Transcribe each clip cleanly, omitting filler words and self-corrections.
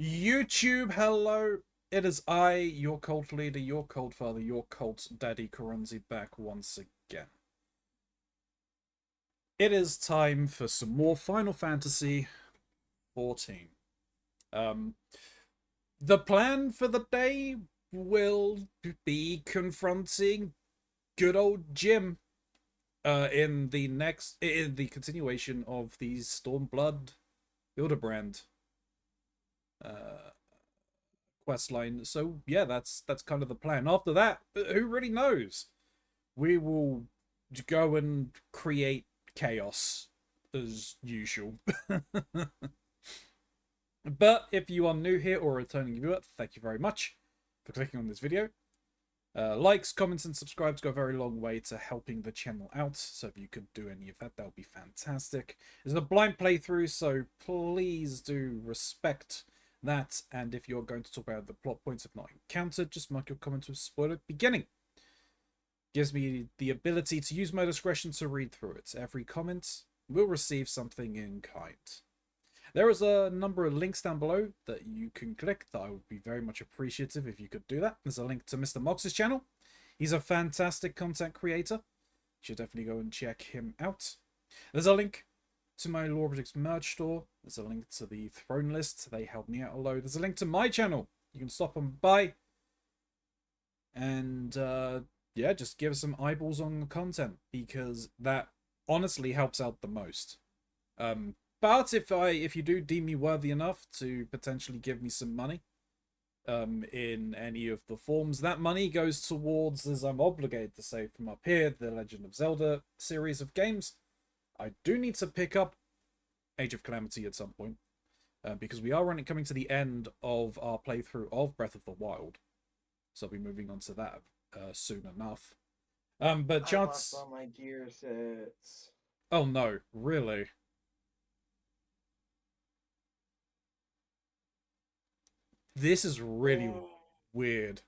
YouTube, hello. It is I, your cult leader, your cult father, your cult daddy Keronzi, back once again. It is time for some more Final Fantasy XIV. Um, the plan for the day will be confronting good old Jim in the continuation of the Stormblood Hildebrand uh quest line. So yeah, that's kind of the plan. After that, who really knows? We will go and create chaos as usual. But if you are new here or a returning viewer, thank you very much for clicking on this video. Likes, comments, and subscribes go a very long way to helping the channel out. So if you could do any of that, that would be fantastic. It's a blind playthrough, so please do respect that. And if you're going to talk about the plot points I've not encountered, just mark your comment with spoiler beginning. Gives me the ability to use my discretion to read through it. Every comment will receive something in kind. There is a number of links down below that you can click that I would be very much appreciative if you could do that. There's a link to Mr. Mox's channel. He's a fantastic content creator. You should definitely go and check him out. There's a link to my Lore Projects merch store. There's a link to the throne list. They help me out a load. There's a link to my channel. You can stop and buy. And yeah, just give us some eyeballs on the content, because that honestly helps out the most. But if you do deem me worthy enough to potentially give me some money in any of the forms, that money goes towards, as I'm obligated to say from up here, the Legend of Zelda series of games. I do need to pick up Age of Calamity at some point, because we are coming to the end of our playthrough of Breath of the Wild. So I'll be moving on to that soon enough. But I chance. lost all my gear sets. Oh no, really? This is really Oh. weird.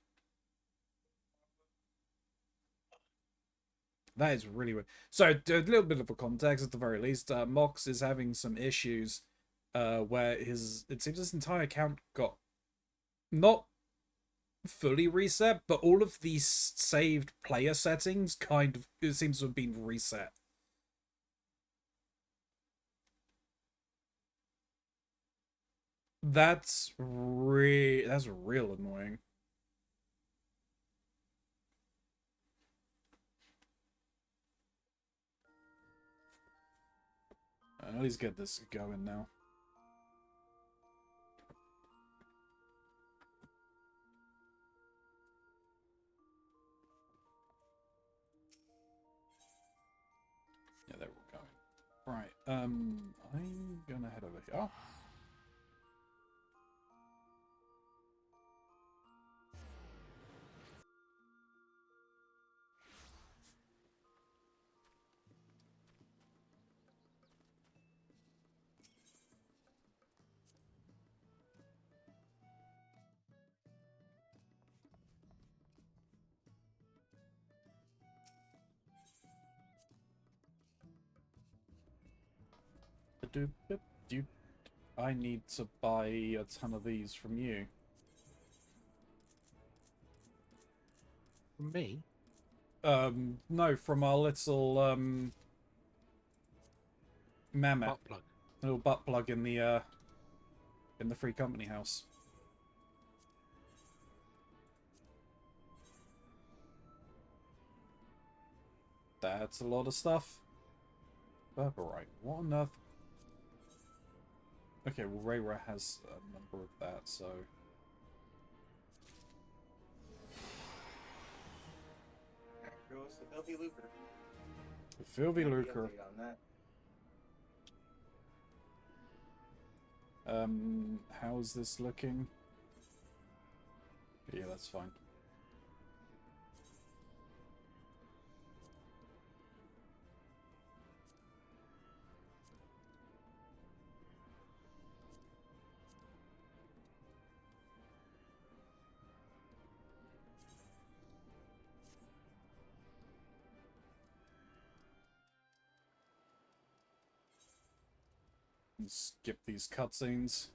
That is really weird. So, a little bit of a context at the very least. Mox is having some issues where it seems his entire account got not fully reset, but all of these saved player settings kind of, it seems to have been reset. That's real annoying. At least get this going now. Yeah, there we're going. Right, I'm gonna head over here. I need to buy a ton of these from you. From me? No, from our little Mamet, Butt plug. little butt plug in the free company house. That's a lot of stuff. Berberite. What on earth? Okay, well, Rayra has a number of that, so. There goes the filthy lucre. The Filthy Not the Lucre. update on that. How's this looking? Yeah, that's fine. Skip these cutscenes.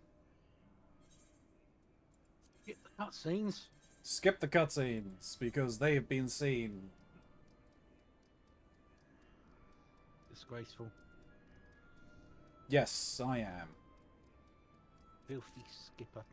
Cutscenes. Skip the cutscenes because they have been seen. Disgraceful. Yes, I am. Filthy skipper.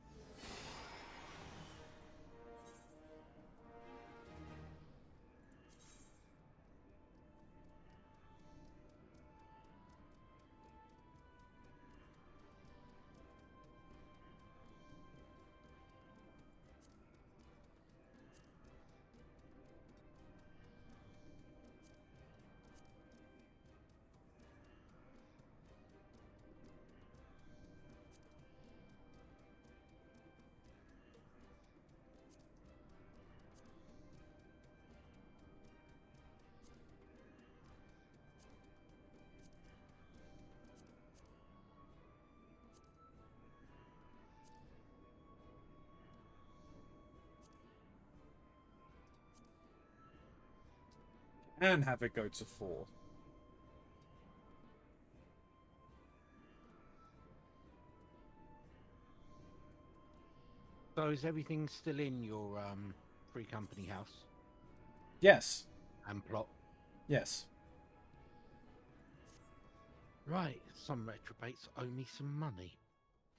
And have it go to 4. So is everything still in your free company house Yes. and plot? Yes. Right. Some retrobates owe me some money.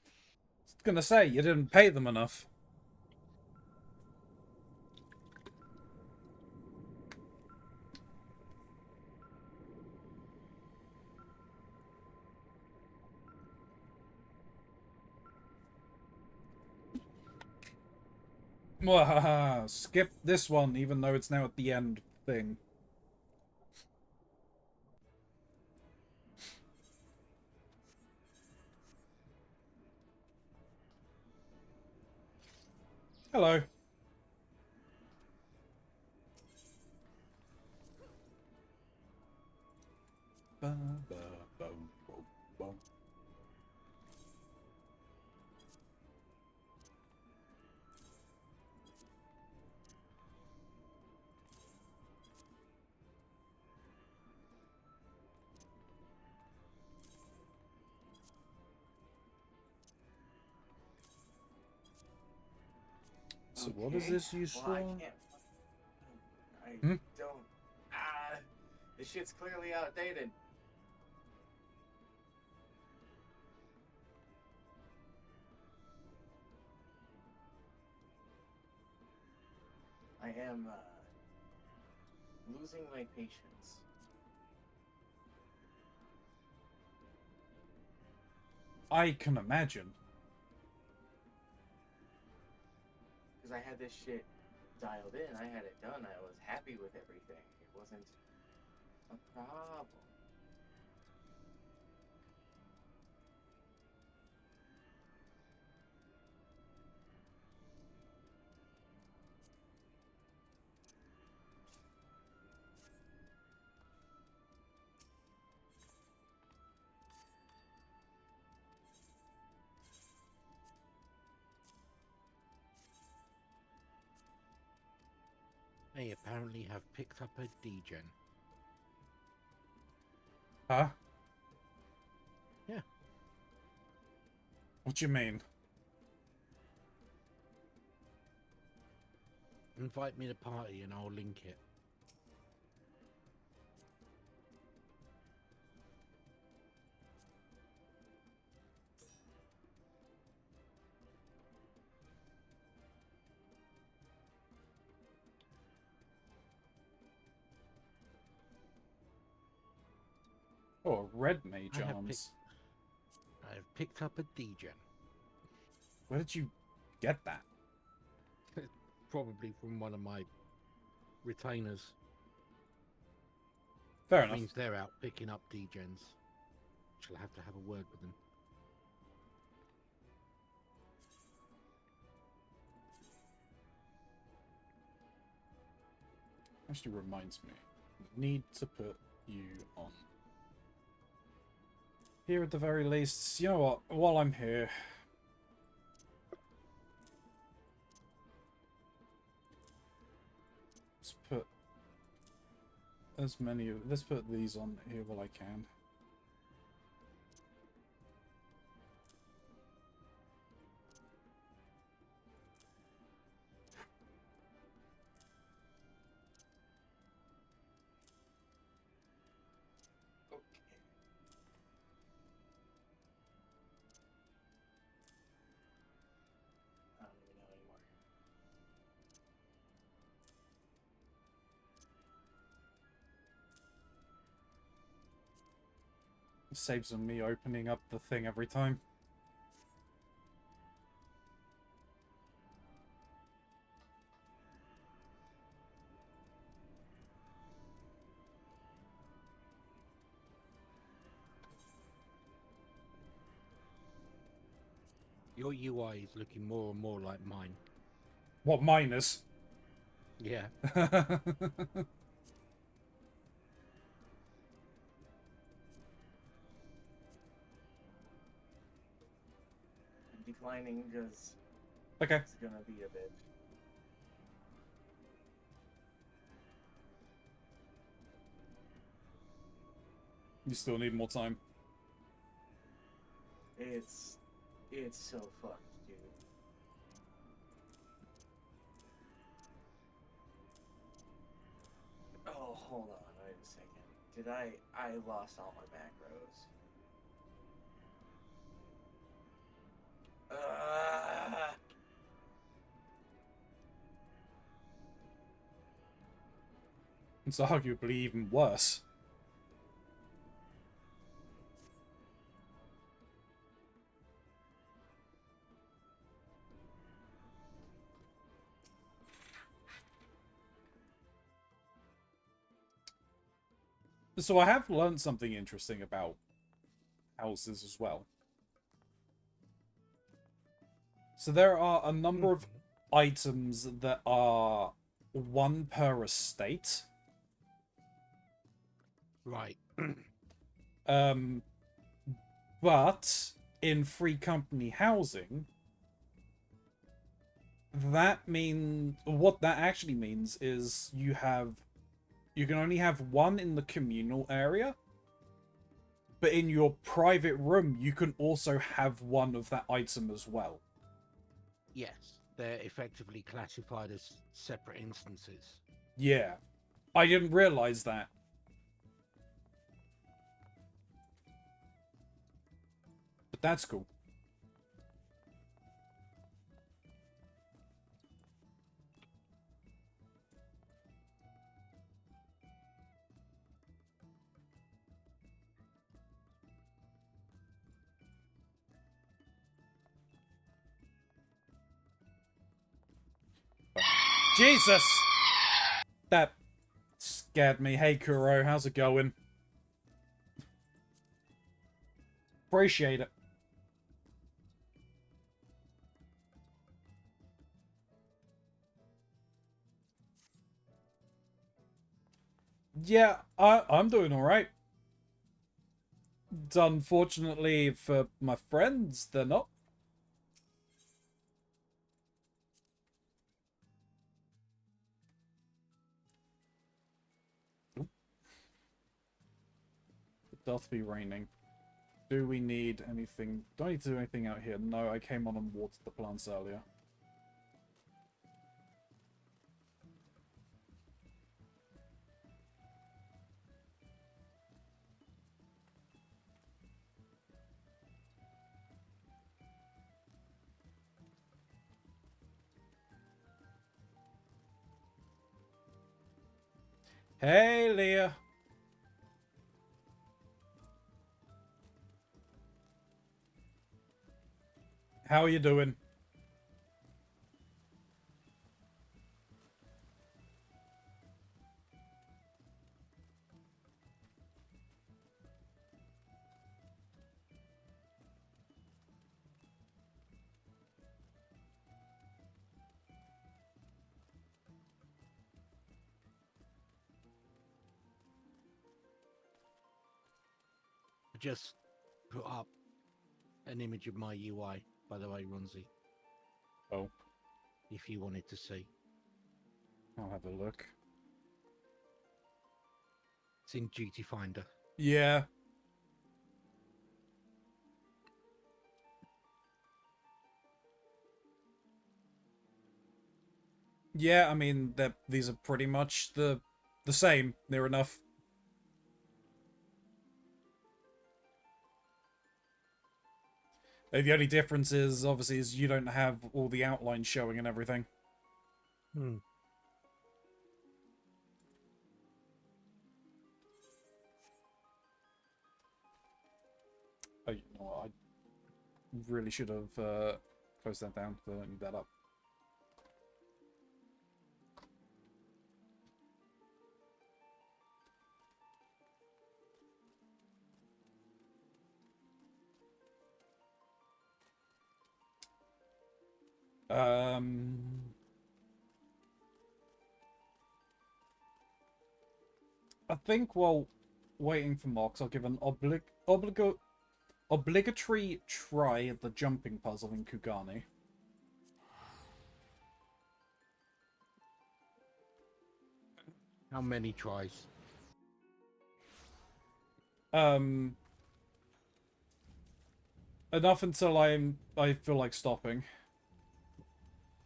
I was gonna say, you didn't pay them enough. Mwahaha, skip this one, even though it's now at the end thing. Hello. Ba, ba, bo, bo, bo. So what is Okay. this used Well, for? I can't. I Hmm? don't. Ah, this shit's clearly outdated. I am losing my patience. I can imagine. Because I had this shit dialed in. I had it done. I was happy with everything. It wasn't a problem. They apparently have picked up a degen. Huh? Yeah. What do you mean? Invite me to party and I'll link it. Oh, red mage I have arms. I have picked up a degen. Where did you get that? Probably from one of my retainers. Fair Which enough. means they're out picking up degens. Shall have to have a word with them. Actually reminds me. Need to put you on. Here at the very least. You know what? While I'm here. Let's put as many of. Let's put these on here while I can. Saves on me opening up the thing every time. Your UI is looking more and more like mine. What, minus? Yeah. I'm declining because Okay. it's gonna be a bit. You still need more time. It's so fucked, dude. Oh, hold on, wait a second. Did I lost all my macros. It's arguably even worse. So I have learned something interesting about houses as well. So there are a number of items that are one per estate. Right. But in free company housing, what that actually means is you can only have one in the communal area, but in your private room you can also have one of that item as well. Yes, they're effectively classified as separate instances. Yeah, I didn't realize that. But that's cool. Jesus! That scared me. Hey, Kuro, how's it going? Appreciate it. Yeah, I'm doing alright. Unfortunately for my friends, they're not. It doth be raining. Do we need anything? Do I need to do anything out here? No, I came on and watered the plants earlier. Hey, Leah. How are you doing? I just put up an image of my UI, by the way, Runzi, Oh, if you wanted to see. I'll have a look. It's in Duty Finder. Yeah. Yeah, I mean, these are pretty much the same, near enough. The only difference is, obviously, is you don't have all the outlines showing and everything. Hmm. really should have closed that down, because I don't need that up. I think while waiting for Mox, I'll give an obligatory try at the jumping puzzle in Kugani. How many tries? Enough until I feel like stopping.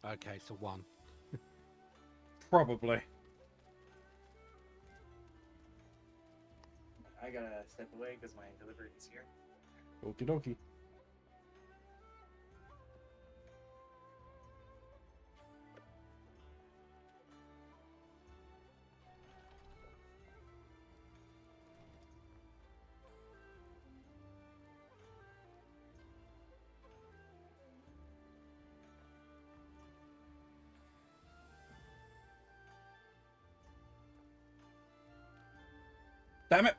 Okay, so 1. Probably. I gotta step away because my delivery is here. Okie dokie. Damn it!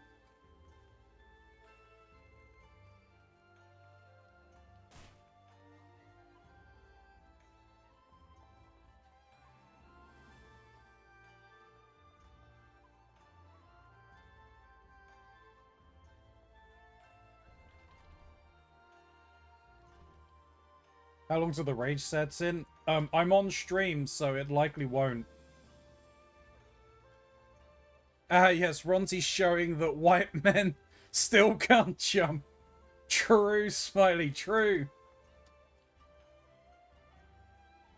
How long till the rage sets in? I'm on stream, so it likely won't. Yes, Ronzi's showing that white men still can't jump. True, Smiley, true.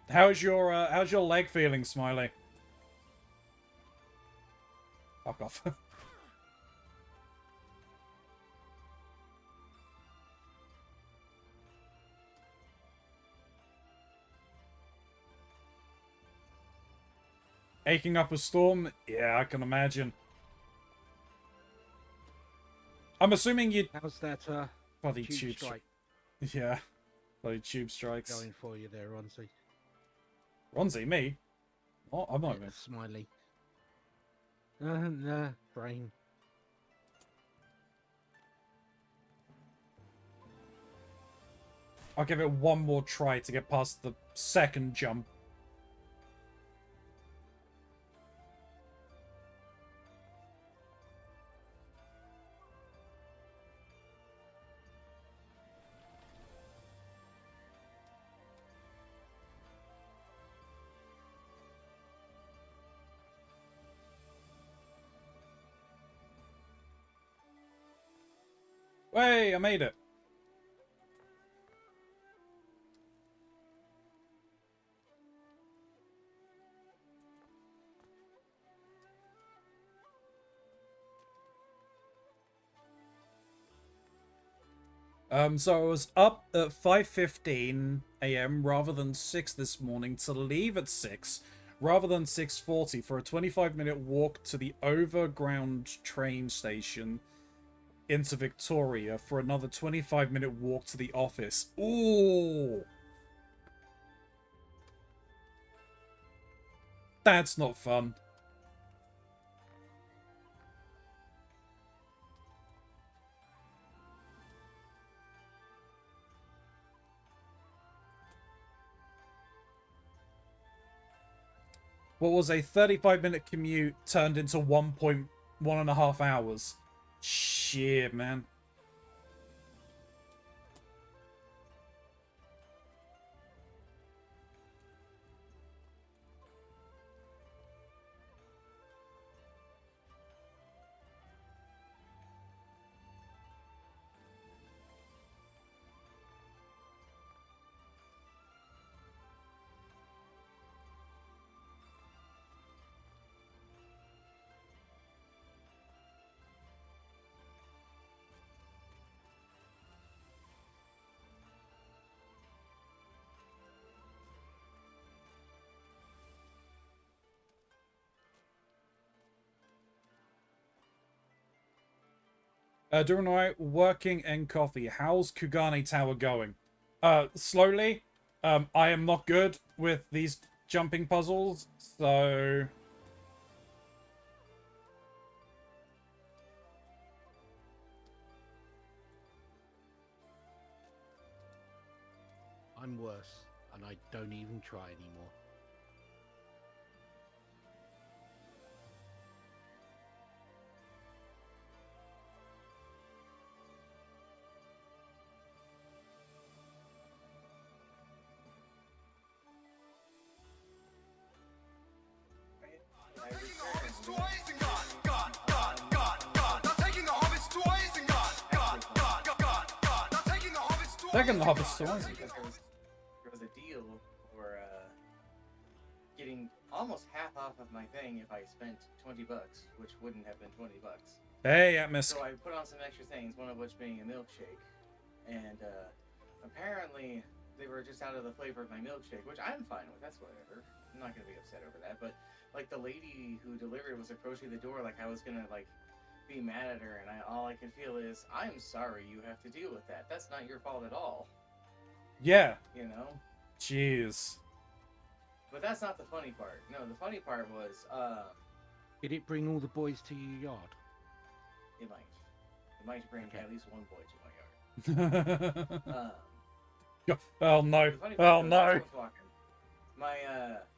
How's your leg feeling, Smiley? Fuck off. Aching up a storm? Yeah, I can imagine. I'm assuming you How's that bloody tube strike Yeah, bloody tube strikes. going for you there, Ronzi? Ronzi, me? Oh, I'm not even. Smiley. Brain. I'll give it one more try to get past the second jump. Hey, I made it. So I was up at 5:15 a.m. rather than 6 this morning to leave at 6 rather than 6:40 for a 25-minute walk to the overground train station into Victoria for another 25-minute walk to the office. Ooh! That's not fun. What was a 35-minute commute turned into 1.1.5 hours. Shit, man. Doing alright, working and coffee. How's Kugani Tower going? Slowly. I am not good with these jumping puzzles, so... I'm worse, and I don't even try anymore. I returned. Taking the Hobbit's toys again. There was a deal for getting almost half off of my thing if I spent $20, which wouldn't have been $20. Hey, Atmos. So I put on some extra things, one of which being a milkshake, and apparently they were just out of the flavor of my milkshake, which I'm fine with. That's whatever. I'm not gonna be upset over that. But like the lady who delivered was approaching the door, like I was gonna like be mad at her, and all I can feel is I'm sorry you have to deal with that. That's not your fault at all. Yeah. You know. Jeez. But that's not the funny part. No, the funny part was Did it bring all the boys to your yard? it might. It might bring Okay. at least one boy to my yard. Oh no. The funny Oh part was, as I no. was walking,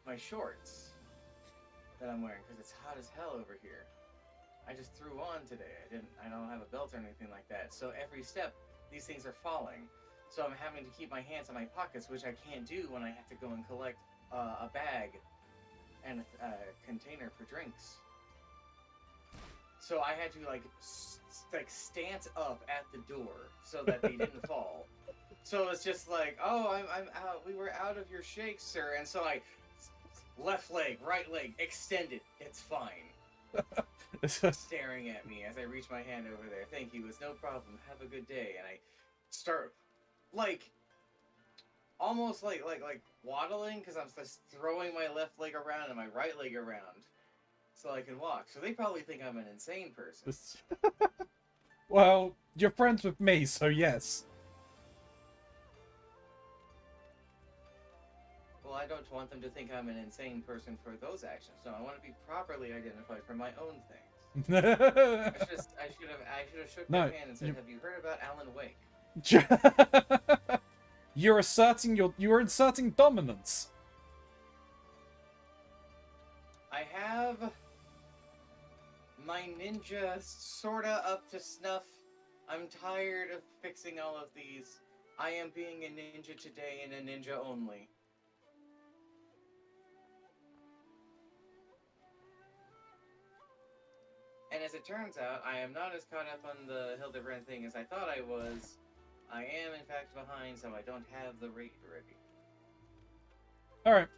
my shorts that I'm wearing, because it's hot as hell over here, I just threw on today. I don't have a belt or anything like that. So every step, these things are falling. So I'm having to keep my hands in my pockets, which I can't do when I have to go and collect a bag and a container for drinks. So I had to like stance up at the door so that they didn't fall. So it's just like, oh, I'm out. We were out of your shake, sir. And so I, left leg, right leg, extended. It's fine. Staring at me as I reach my hand over there. Thank you. It's no problem. Have a good day. And I start, like, almost like waddling because I'm just throwing my left leg around and my right leg around so I can walk. So they probably think I'm an insane person. Well, you're friends with me, so yes. Well, I don't want them to think I'm an insane person for those actions. No, I want to be properly identified for my own things. I should have shook No, their hand and said, "Have you heard about Alan Wake?" You're inserting dominance. I have my ninja sorta up to snuff. I'm tired of fixing all of these. I am being a ninja today and a ninja only. And as it turns out, I am not as caught up on the Hildebrand thing as I thought I was. I am, in fact, behind, so I don't have the rate ready. Alright.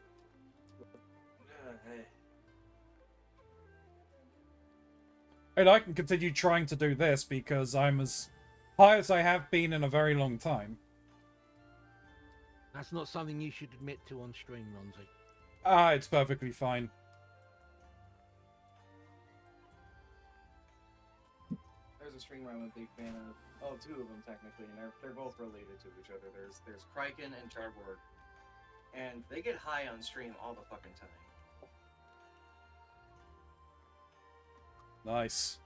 And I can continue trying to do this because I'm as high as I have been in a very long time. That's not something you should admit to on stream, Ronzi. Ah, it's perfectly fine. There's a streamer I'm a big fan of. Oh, two of them technically, and they're both related to each other. There's Kraken and Charborg, and they get high on stream all the fucking time. Nice.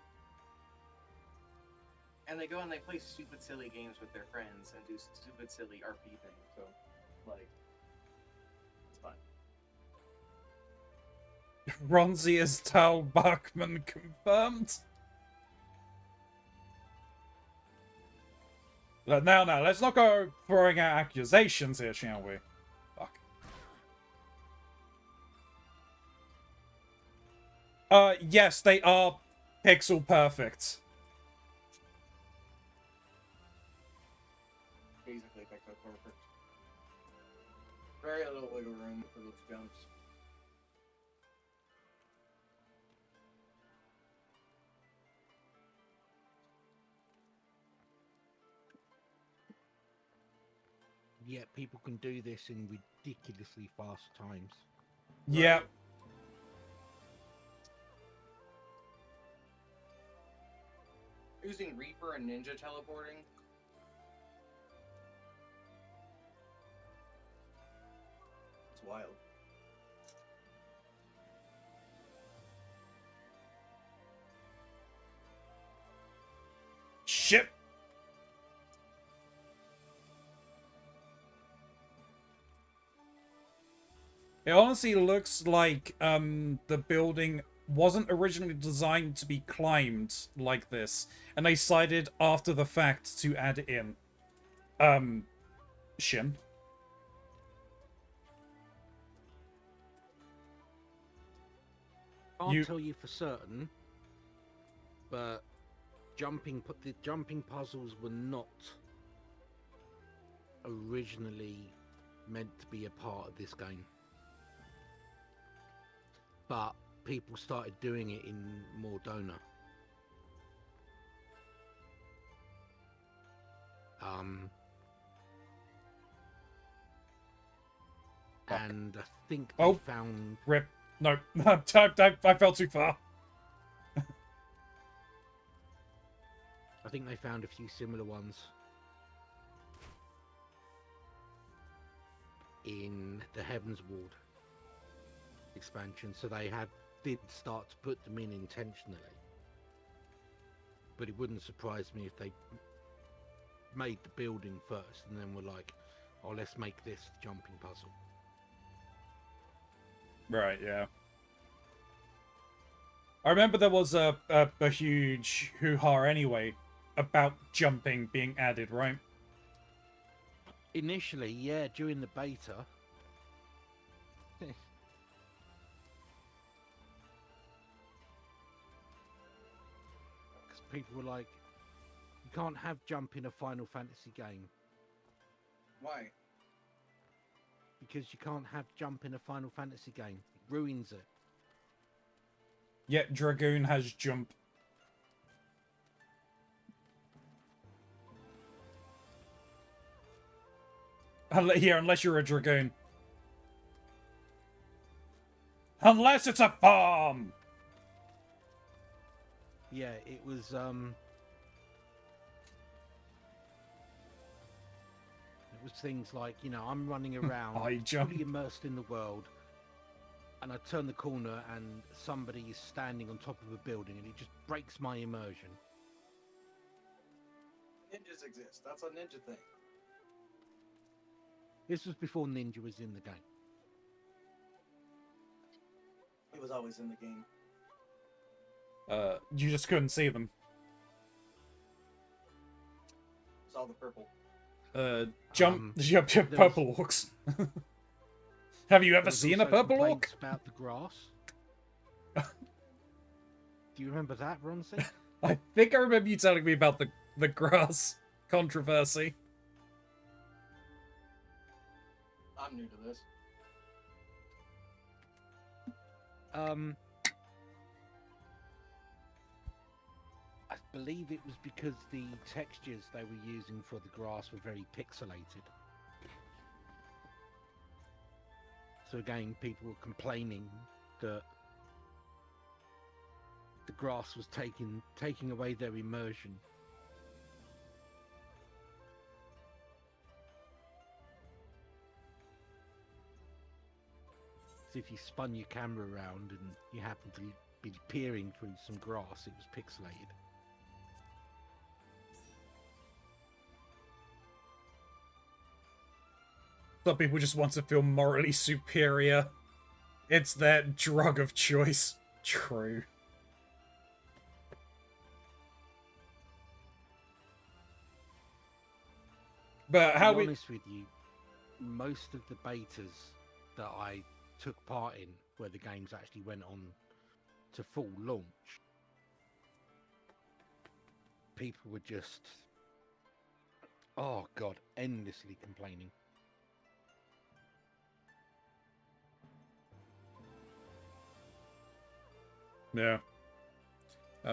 And they go and they play stupid, silly games with their friends and do stupid, silly RP things. So, like, it's fun. Ronzi is Tal Bachman confirmed. Now, let's not go throwing out accusations here, shall we? Fuck. Yes, they are pixel perfect. Basically, pixel perfect. Very little wiggle room for those jumps. Yet people can do this in ridiculously fast times. Yeah. Using Reaper and Ninja teleporting. wild. Shit. It honestly looks like the building wasn't originally designed to be climbed like this, and they decided after the fact to add it in. Shin. Can't tell you for certain, but the jumping puzzles were not originally meant to be a part of this game. But people started doing it in Mordona. And I think they found... Rip. No, I fell too far. I think they found a few similar ones in the Heaven's Ward expansion, so they did start to put them in intentionally. But it wouldn't surprise me if they made the building first and then were like, oh, let's make this the jumping puzzle. Right, yeah. I remember there was a huge hoo-ha anyway about jumping being added, right? Initially, yeah, during the beta. Because people were like, you can't have jump in a Final Fantasy game. Why? Because you can't have jump in a Final Fantasy game. It ruins it. Yet Dragoon has jump. Yeah, unless you're a Dragoon. Unless it's a farm! Yeah, it was, things like, you know, I'm running around, I jump. fully immersed in the world, and I turn the corner and somebody is standing on top of a building and it just breaks my immersion. Ninjas exist. That's a ninja thing. This was before Ninja was in the game. It was always in the game. You just couldn't see them. It's all the purple. Purple orcs. Have you ever seen a purple orc? About the grass. Do you remember that, Ronzi? I think I remember you telling me about the grass controversy. I'm new to this. I believe it was because the textures they were using for the grass were very pixelated. So again, people were complaining that the grass was taking away their immersion. So if you spun your camera around and you happened to be peering through some grass, it was pixelated. Some people just want to feel morally superior. It's their drug of choice. True. But how to be we... honest with you, most of the betas that I took part in, where the games actually went on to full launch, people were just, oh god, endlessly complaining. Yeah.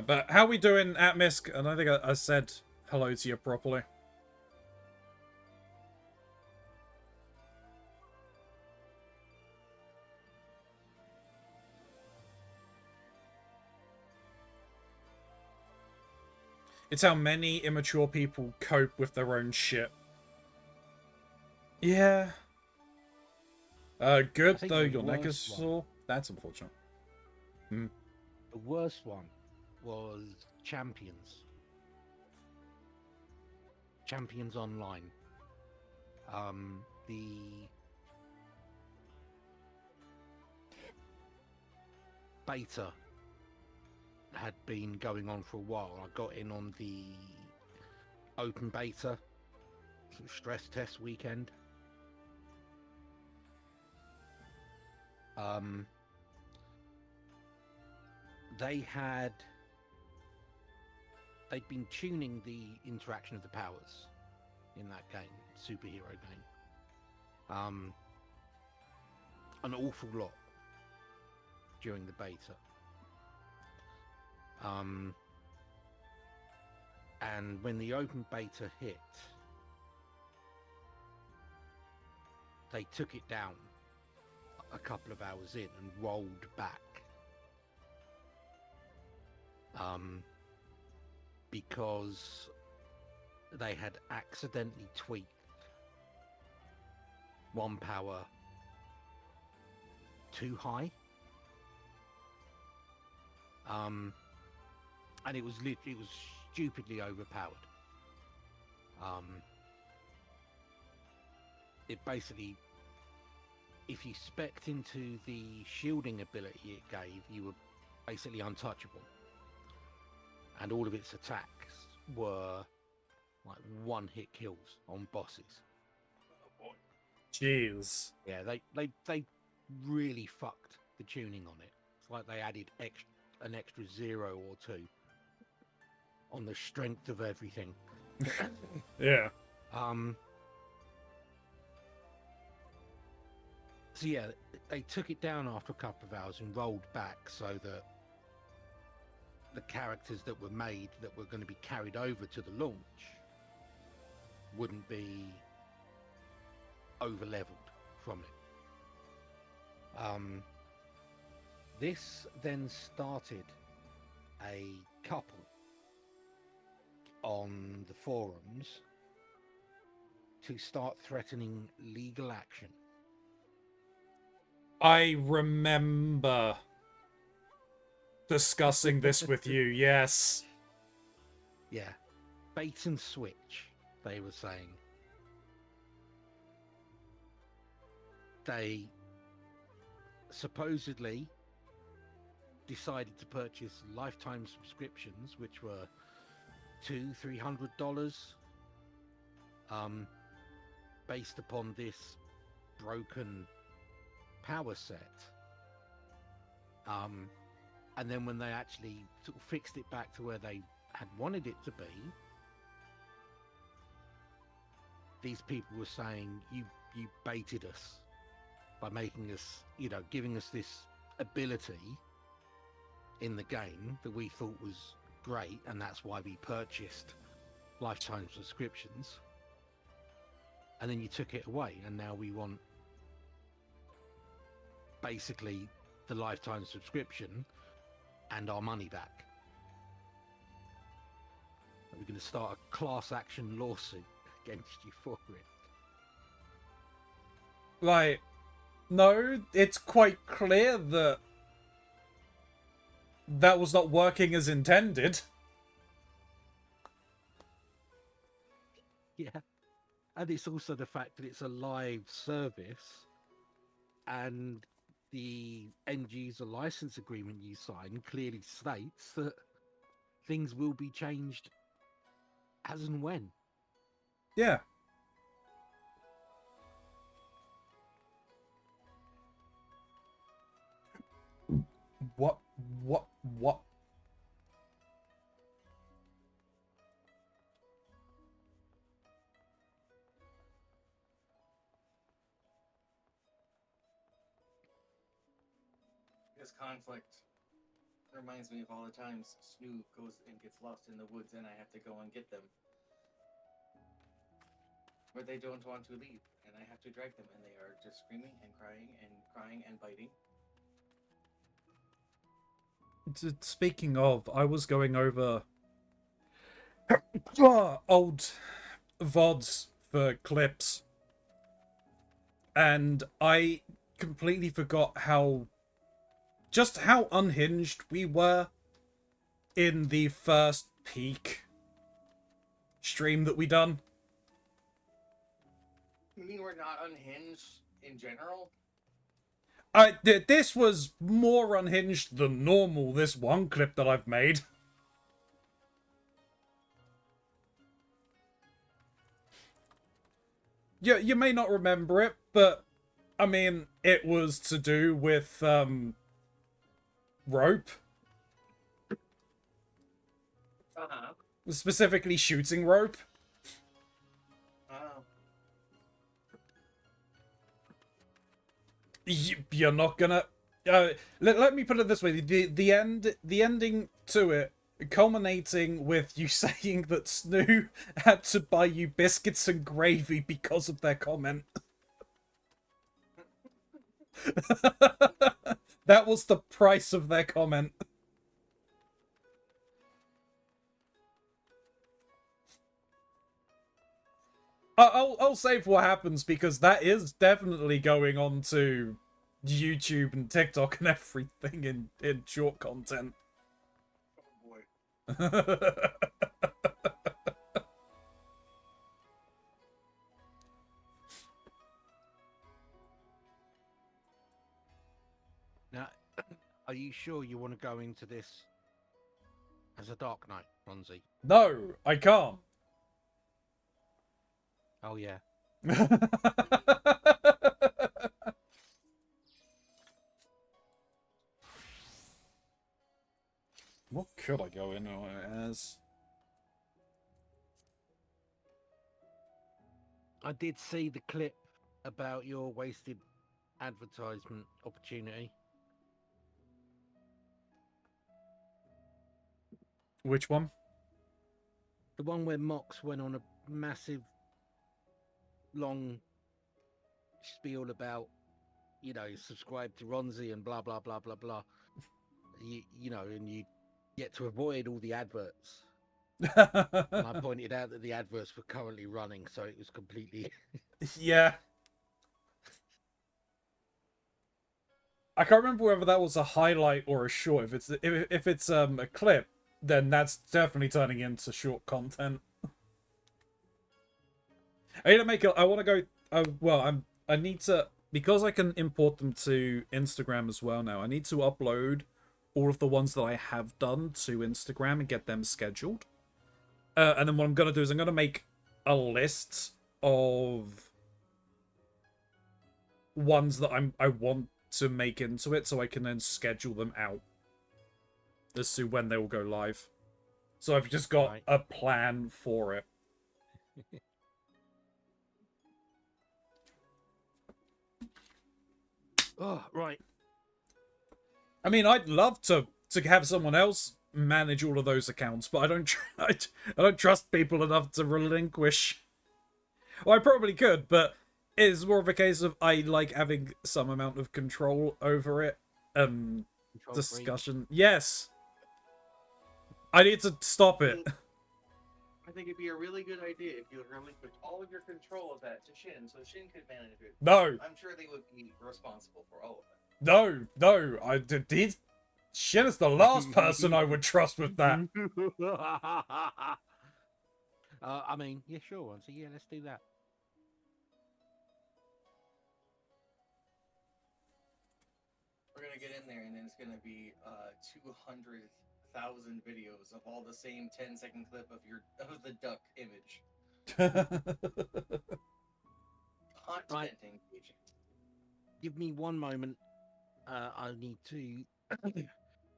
But how we doing at Misk? And I think I said hello to you properly. It's how many immature people cope with their own shit. Yeah. Good, think though the your neck is worst one- sore. That's unfortunate. Hmm. The worst one was Champions. Champions Online. The beta had been going on for a while. I got in on the open beta sort of stress test weekend. They'd been tuning the interaction of the powers in that game, superhero game. An awful lot during the beta. And when the open beta hit, they took it down a couple of hours in and rolled back. Because they had accidentally tweaked one power too high. And it was stupidly overpowered. It basically, if you spec'd into the shielding ability it gave, you were basically untouchable. And all of its attacks were like one-hit kills on bosses. Jeez. Yeah, they really fucked the tuning on it. It's like they added an extra 0 or 2 on the strength of everything. Yeah. So yeah, they took it down after a couple of hours and rolled back so that the characters that were made that were going to be carried over to the launch wouldn't be over leveled from it. This then started a couple on the forums to start threatening legal action. I remember discussing this with you, yes. Yeah. Bait and switch, they were saying. They supposedly decided to purchase lifetime subscriptions, which were $200-300, based upon this broken power set. And then when they actually sort of fixed it back to where they had wanted it to be, these people were saying, you baited us by making us, giving us this ability in the game that we thought was great, and that's why we purchased lifetime subscriptions. And then you took it away, and now we want basically the lifetime subscription and our money back. We're going to start a class action lawsuit against you for it. Like, no, it's quite clear that that was not working as intended. Yeah. And it's also the fact that it's a live service, and the end user license agreement you sign clearly states that things will be changed as and when. Yeah. What? This conflict reminds me of all the times Snoop goes and gets lost in the woods and I have to go and get them. Where they don't want to leave and I have to drag them and they are just screaming and crying and biting. Speaking of, I was going over old VODs for clips, and I completely forgot just how unhinged we were in the first peak stream that we done. You mean we're not unhinged in general? This was more unhinged than normal, this one clip that I've made. You may not remember it, but, I mean, it was to do with, rope. Uh-huh. Specifically shooting rope. Oh. You're not gonna... let me put it this way. The ending to it, culminating with you saying that Snoo had to buy you biscuits and gravy because of their comment. That was the price of their comment. I'll save what happens, because that is definitely going on to YouTube and TikTok and everything in short content. Oh boy. Now, are you sure you want to go into this as a Dark Knight, Keronzi? No, I can't. Oh yeah. What could I go in as? I did see the clip about your wasted advertisement opportunity. Which one? The one where Mox went on a massive, long spiel about, subscribe to Ronzi and blah, blah, blah, blah, blah. And you get to avoid all the adverts. And I pointed out that the adverts were currently running, so it was completely... Yeah. I can't remember whether that was a highlight or a short. If it's a clip, then that's definitely turning into short content. I need to make I want to go. I need to, because I can import them to Instagram as well now. I need to upload all of the ones that I have done to Instagram and get them scheduled. And then what I'm gonna do is I'm gonna make a list of ones that I want to make into it, so I can then schedule them out as to when they will go live. So I've just got a plan for it. Oh, right. I mean, I'd love to have someone else manage all of those accounts, but I don't trust people enough to relinquish. Well, I probably could, but it's more of a case of I like having some amount of control over it. Control discussion. Free. Yes. I need to stop it. I think it'd be a really good idea if you relinquish all of your control of that to Shin, so Shin could manage it. No. I'm sure they would be responsible for all of it. No. Shin is the last person I would trust with that. I mean, yeah, sure. So yeah, let's do that. We're gonna get in there, and then it's gonna be 200,000 videos of all the same 10-second clip of the duck image. Content engaging. Give me one moment. I need to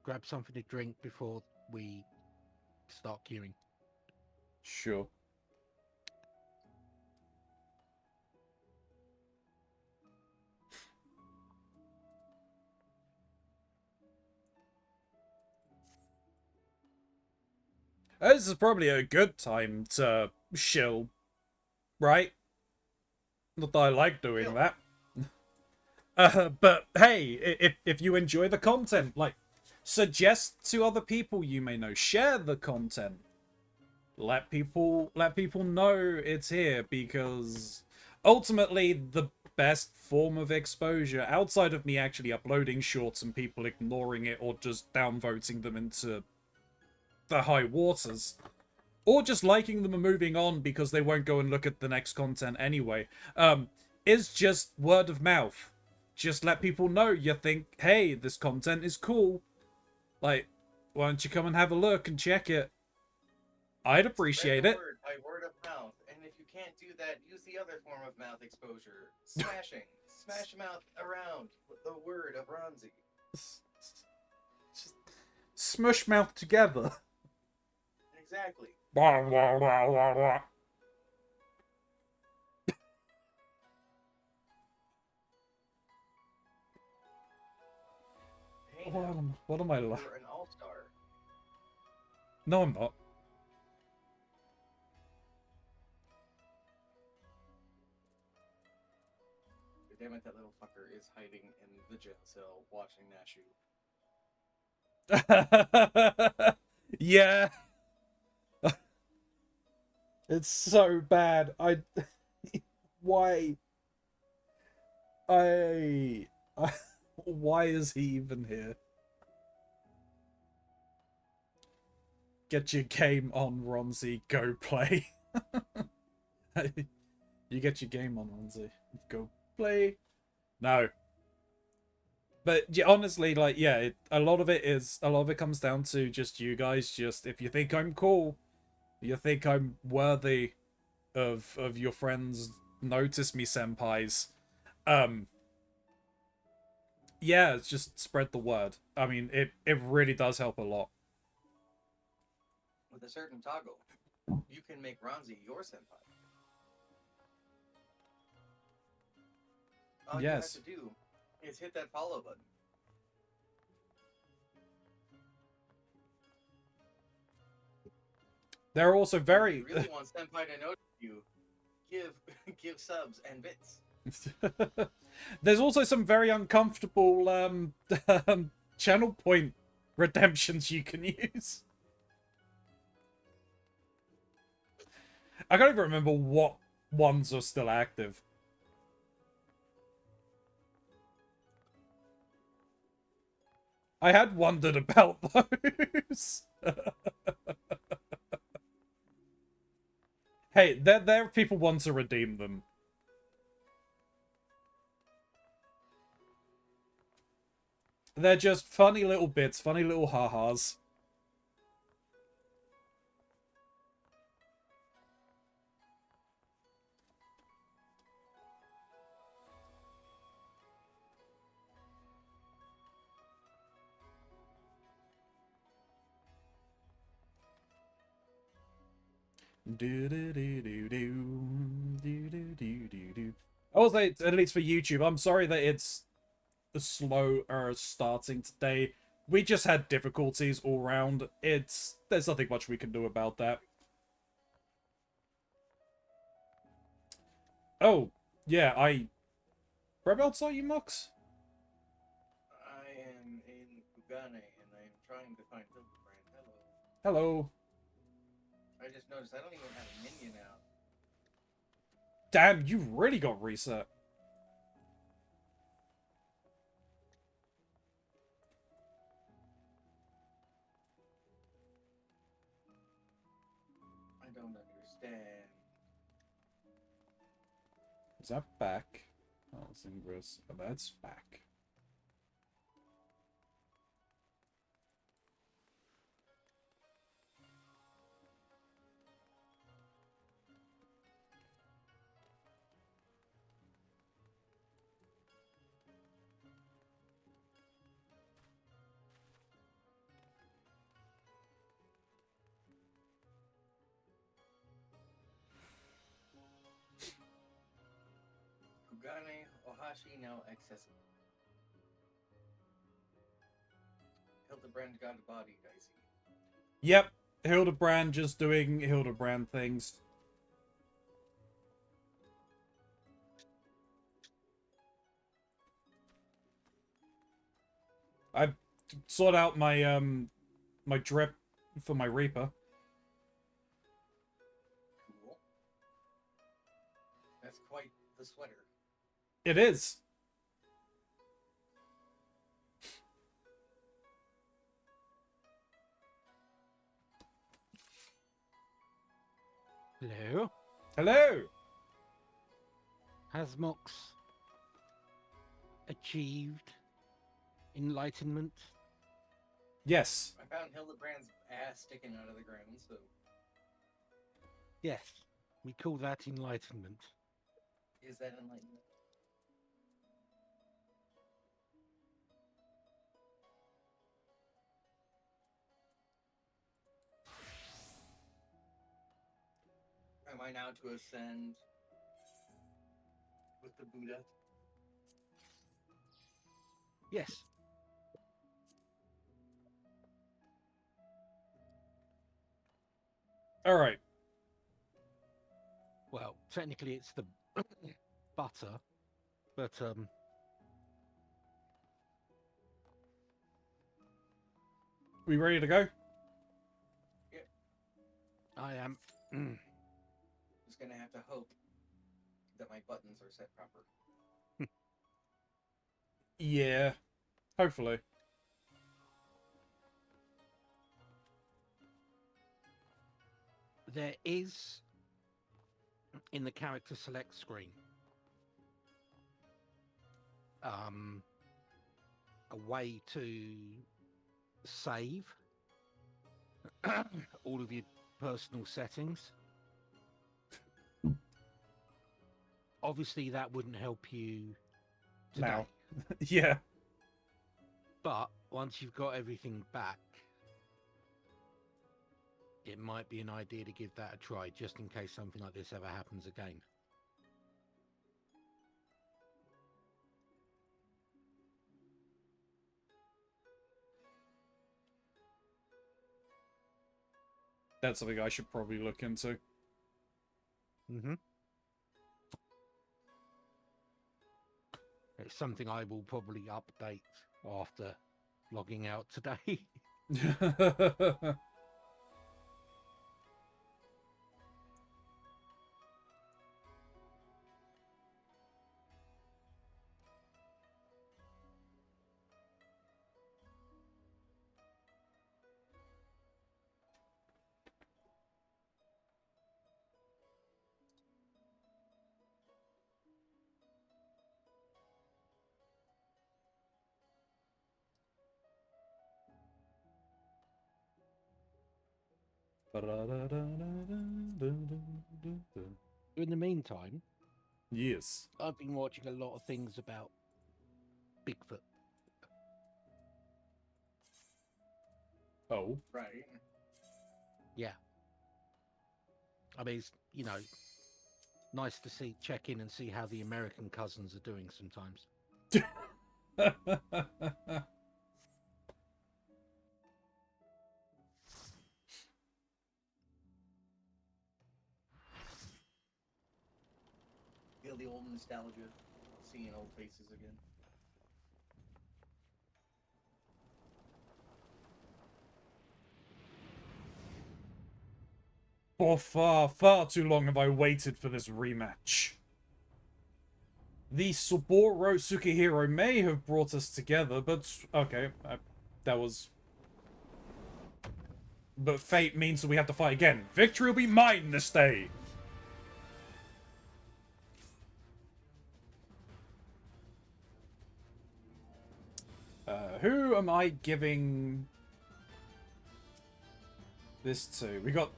grab something to drink before we start queuing. Sure. This is probably a good time to shill, right? Not that I like doing that. But hey, if you enjoy the content, like, suggest to other people you may know. Share the content. Let people know it's here, because ultimately best form of exposure outside of me actually uploading shorts and people ignoring it or just downvoting them into the high waters. Or just liking them and moving on because they won't go and look at the next content anyway. Is just word of mouth. Just let people know you think, hey, this content is cool. Like, why don't you come and have a look and check it? I'd appreciate it. Word by word of mouth, and if you can't do that, use the other form of mouth exposure: smashing. Smash mouth around with the word of Ronzi. Just smush mouth together. Exactly. Blah, blah, blah, blah, blah. Hey, What am I like? you're an all-star. No, I'm not. Damn it, that little fucker is hiding in the jail cell watching Nashu. Yeah. It's so bad. Why? Why is he even here? Get your game on, Ronzi. Go play. You get your game on, Ronzi. Go play. No. But yeah, honestly, like, yeah, a lot of it comes down to just you guys. Just if you think I'm cool, you think I'm worthy of your friends notice me senpais, yeah, it's just spread the word. I mean, it really does help a lot. With a certain toggle, you can make Ronzi your senpai. All Yes. you have to do is hit that follow button. They're also very. If you really want senpai to notice you, give subs and bits. There's also some very uncomfortable channel point redemptions you can use. I can't even remember what ones are still active. I had wondered about those. Hey, there are people want to redeem them. They're just funny little bits, funny little ha-has. I will say, at least for YouTube, I'm sorry that it's slow starting today. We just had difficulties all round. There's nothing much we can do about that. Oh, yeah, whereabouts are you, Mux? I am in Kugane and I am trying to find Hildebrand. Hello. Hello. I just noticed I don't even have a minion out. Damn, you really got reset. I don't understand. Is that back? Oh, Zingress. Oh, that's back. Kugane Ohashi now accessible. Hildebrand got a body, dicey. Yep, Hildebrand just doing Hildebrand things. I sort out my my drip for my Reaper. Cool. That's quite the sweater. It is. Hello? Hello. Has Mox achieved enlightenment? Yes. I found Hildebrand's ass sticking out of the ground, so Yes. We call that enlightenment. is that enlightenment? Am I now to ascend with the Buddha? Yes. All right. Well, technically it's the butter, but We ready to go? I am. Just gonna have to hope that my buttons are set proper. Yeah. Hopefully. There is in the character select screen a way to save all of your personal settings. Obviously, that wouldn't help you today. Now. Yeah. But once you've got everything back, it might be an idea to give that a try, just in case something like this ever happens again. That's something I should probably look into. Mm-hmm. It's something I will probably update after logging out today. In the meantime, Yes. I've been watching a lot of things about Bigfoot. Oh. Right. Yeah. I mean, it's, nice to check in and see how the American cousins are doing sometimes. Feel the old nostalgia, seeing old faces again. For far, far too long have I waited for this rematch. The Saburo Tsukihiro may have brought us together, but... Okay, that was... But fate means that we have to fight again. Victory will be mine this day! Who am I giving this to? We got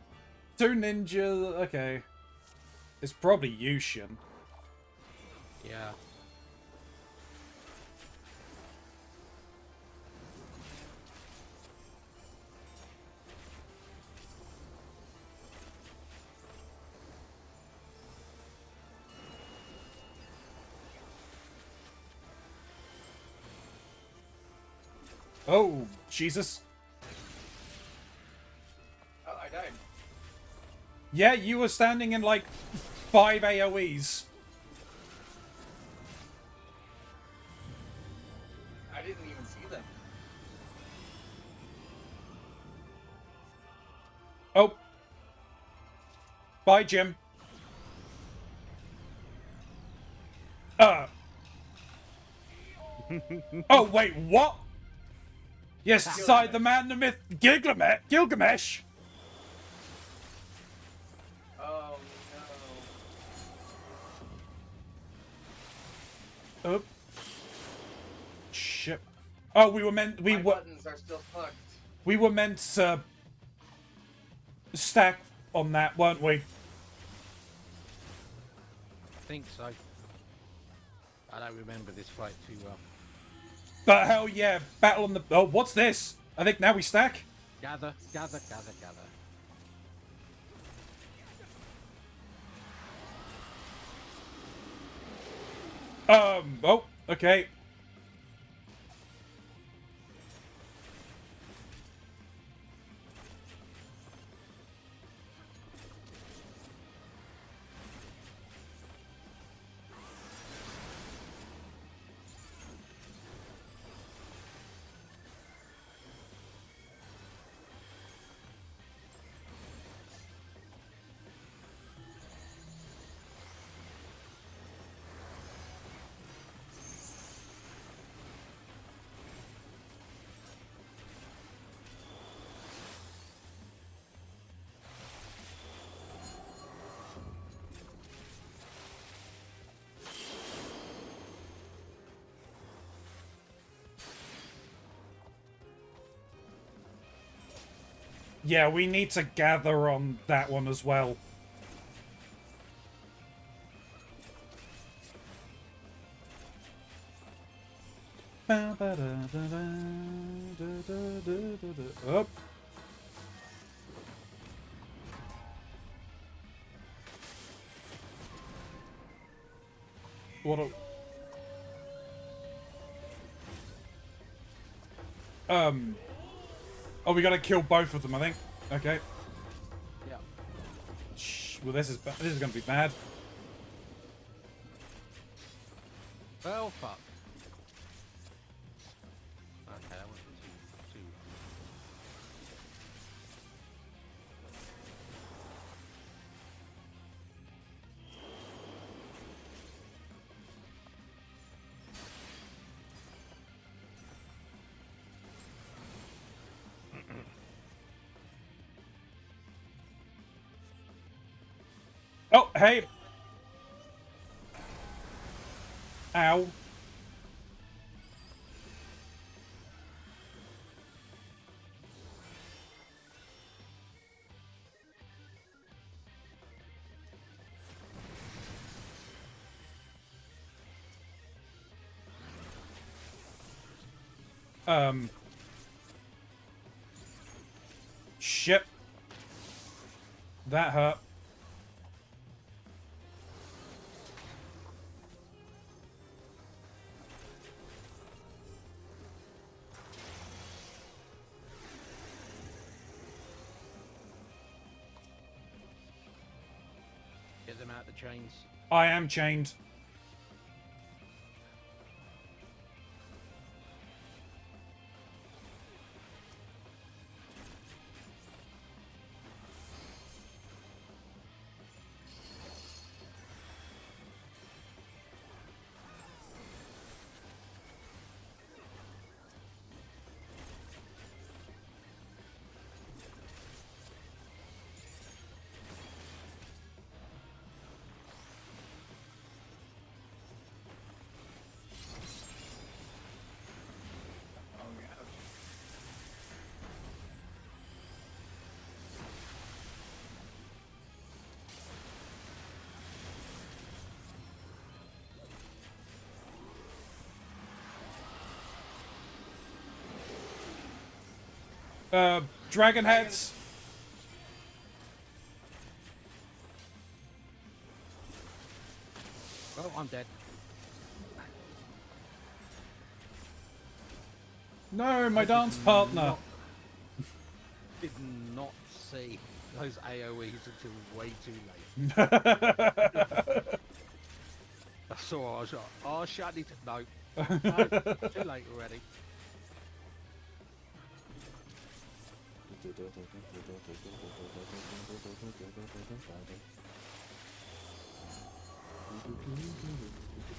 two ninjas. Okay. It's probably Yushin. Yeah. Oh, Jesus. Oh, I died. Yeah, you were standing in like 5 AoEs. I didn't even see them. Oh. Bye, Jim. Oh, wait, what? Yes, side the man, the myth, Gilgamesh. Oh Oh. Shit. Oh, we were meant, no. My buttons are still fucked. we were meant to stack on that, weren't we? I think so. I don't remember this fight too well. But hell yeah, battle on the... Oh, what's this? I think now we stack. Gather, gather, gather, gather. Oh, okay. Yeah, we need to gather on that one as well. Up. What a... Oh, we gotta kill both of them, I think. Okay. Yeah. Shh. Well, this is gonna be bad. Well, fuck. Okay, that wasn't too. Oh, hey. Ow. Shit. That hurt. Get them out the chains. I am chained. Oh yeah. Dragon heads. Well, I'm dead. No, my dance partner. Did not see those AoEs until way too late. I saw. I was like, oh shit! I need to no. No, too late already.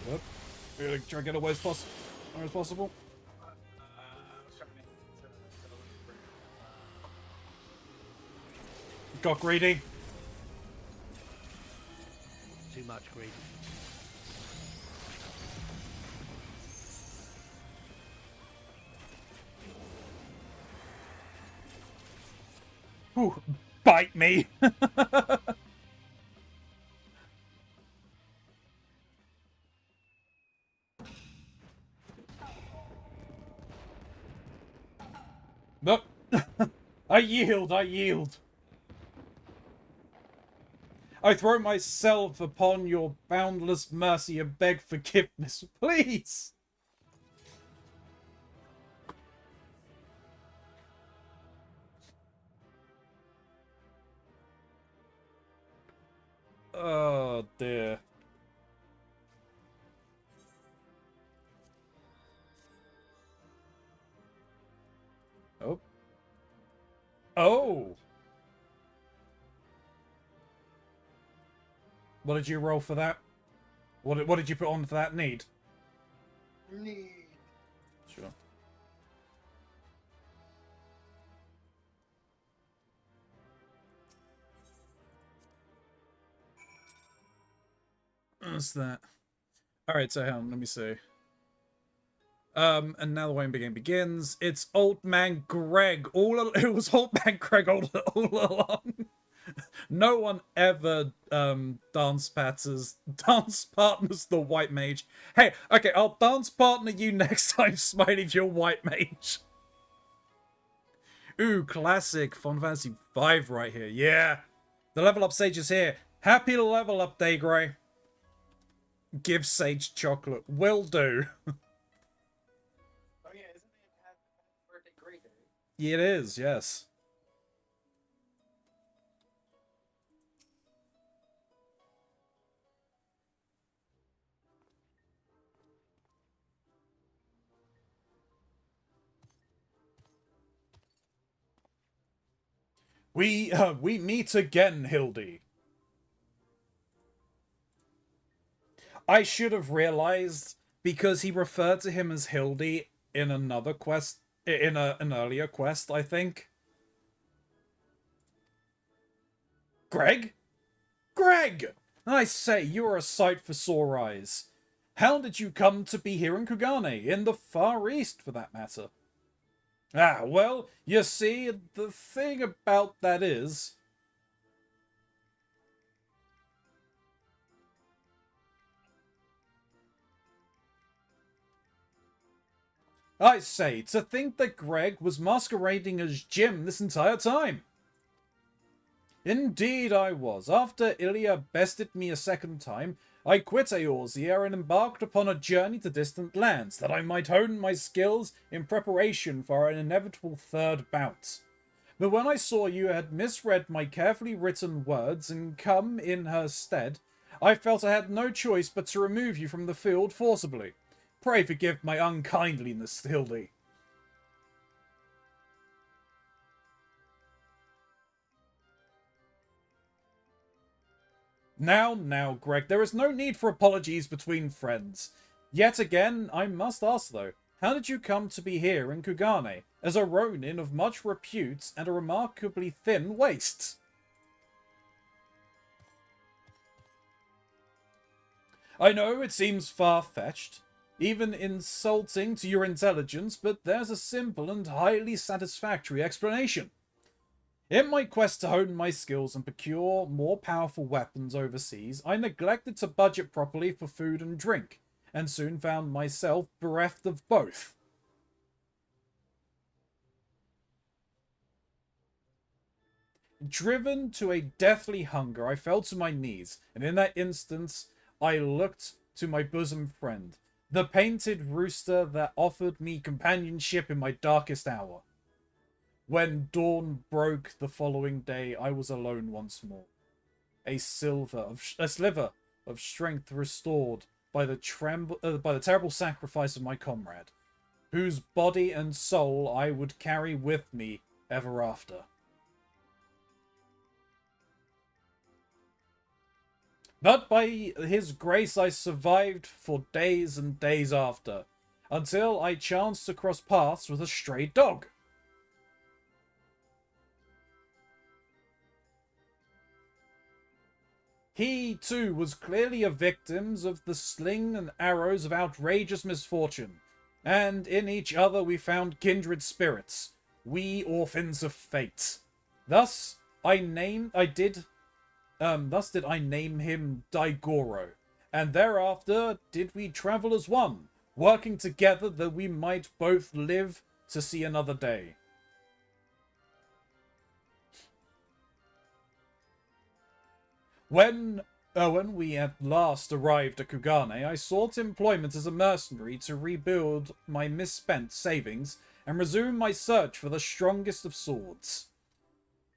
Whoop. Really try to get away as possible. far as possible. I was trying to Got greedy. Too much greed. Ooh, bite me. Nope. I yield, I yield. I throw myself upon your boundless mercy and beg forgiveness, please. Oh dear. Oh. Oh. What did you roll for that? What did you put on for that need? need. Sure. What's that? Alright, so hang on, let me see. And now the waiting game begins. It's Old Man Greg. It was Old Man Greg all along. No one ever dance partners the white mage. Hey, okay, I'll dance partner you next time, Smiley, if you're white mage. Ooh, classic Final Fantasy V right here. Yeah. The level up sage is here. Happy level up day, Grey. Give Sage chocolate. Will do. Oh yeah, isn't it happy birthday great day? It is, yes. We meet again, Hildy. I should have realized because he referred to him as Hildy in another quest, in an earlier quest, I think. Greg? Greg! I say, you are a sight for sore eyes. How did you come to be here in Kugane, in the Far East, for that matter? Ah, well, you see, the thing about that is... I say, to think that Greg was masquerading as Jim this entire time. Indeed I was. After Ilya bested me a second time, I quit Eorzea and embarked upon a journey to distant lands, that I might hone my skills in preparation for an inevitable third bout. But when I saw you had misread my carefully written words and come in her stead, I felt I had no choice but to remove you from the field forcibly. Pray forgive my unkindliness, Hildy. Now, Greg, there is no need for apologies between friends. Yet again, I must ask though, how did you come to be here in Kugane, as a ronin of much repute and a remarkably thin waist? I know it seems far-fetched, even insulting to your intelligence, but there's a simple and highly satisfactory explanation. In my quest to hone my skills and procure more powerful weapons overseas, I neglected to budget properly for food and drink, and soon found myself bereft of both. Driven to a deathly hunger, I fell to my knees, and in that instance, I looked to my bosom friend, the painted rooster that offered me companionship in my darkest hour. When dawn broke the following day, I was alone once more. A sliver of strength restored by the terrible sacrifice of my comrade, whose body and soul I would carry with me ever after. But by his grace I survived for days and days after. until I chanced to cross paths with a stray dog. He, too, was clearly a victim of the sling and arrows of outrageous misfortune, and in each other we found kindred spirits, we orphans of fate. Thus did I name him Daigoro, and thereafter did we travel as one, working together that we might both live to see another day. When we at last arrived at Kugane, I sought employment as a mercenary to rebuild my misspent savings and resume my search for the strongest of swords.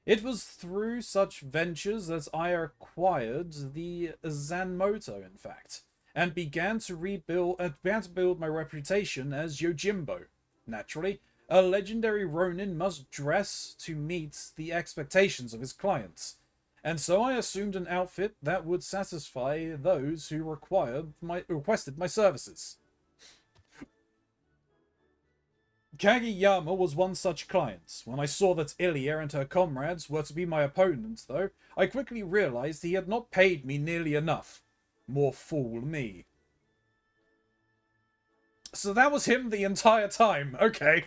It was through such ventures that I acquired the Zanmoto, in fact, and began to build my reputation as Yojimbo. Naturally, a legendary Ronin must dress to meet the expectations of his clients, and so I assumed an outfit that would satisfy those who requested my services. Kageyama was one such client. When I saw that Ilya and her comrades were to be my opponents, though, I quickly realized he had not paid me nearly enough. More fool me. So that was him the entire time. Okay.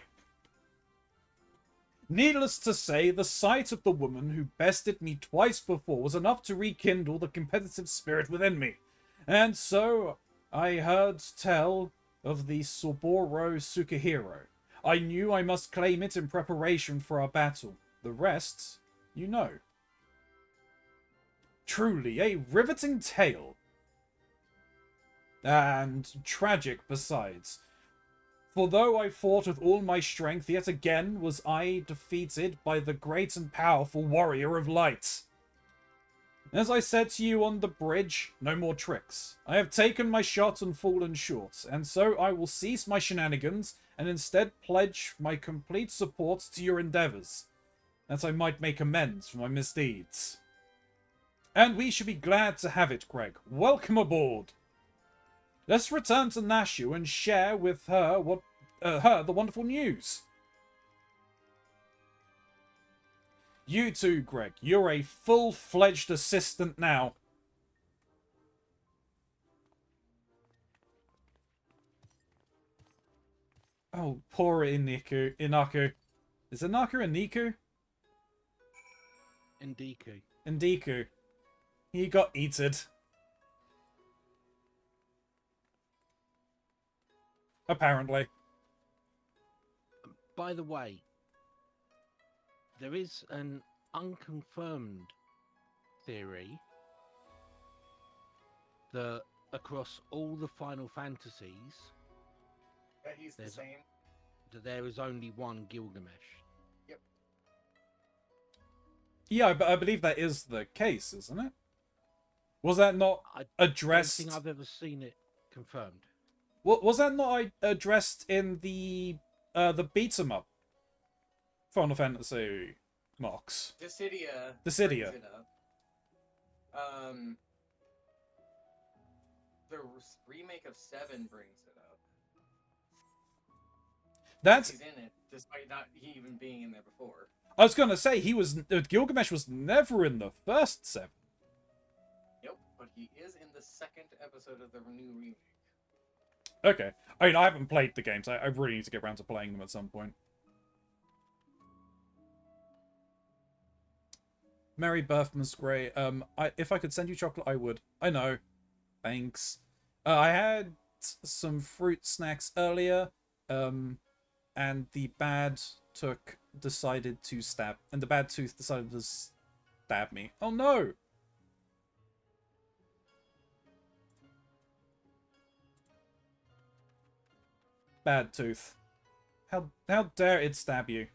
Needless to say, the sight of the woman who bested me twice before was enough to rekindle the competitive spirit within me. And so I heard tell of the Soboro Sukahiro. I knew I must claim it in preparation for our battle. The rest, you know. Truly a riveting tale. And tragic besides. For though I fought with all my strength, yet again was I defeated by the great and powerful warrior of light. As I said to you on the bridge, no more tricks. I have taken my shot and fallen short, and so I will cease my shenanigans and instead pledge my complete support to your endeavors, that I might make amends for my misdeeds. And we should be glad to have it, Greg. Welcome aboard. Let's return to Nashu and share with her the wonderful news. You too, Greg. You're a full-fledged assistant now. Oh, poor Inaku. Is it Naku or Niku? Ndiku. Ndiku. He got eaten. Apparently. By the way, there is an unconfirmed theory that across all the Final Fantasies, That he's the same. that there is only one Gilgamesh. Yep. Yeah, but I believe that is the case, isn't it? Was that not addressed? I don't think I've ever seen it confirmed. Was that not addressed in the beat 'em up Final Fantasy mocks? Dissidia. Dissidia. brings it up. The remake of 7 brings it up. That's. He's in it, despite not even being in there before. I was gonna say Gilgamesh was never in the first 7. Yep, but he is in the 2nd episode of the new remake. Okay. I mean, I haven't played the games. I really need to get around to playing them at some point. Merry birth, Miss Grey. If I could send you chocolate, I would. I know. Thanks. I had some fruit snacks earlier, and the bad tooth decided to stab me. Oh no! Bad tooth. How dare it stab you?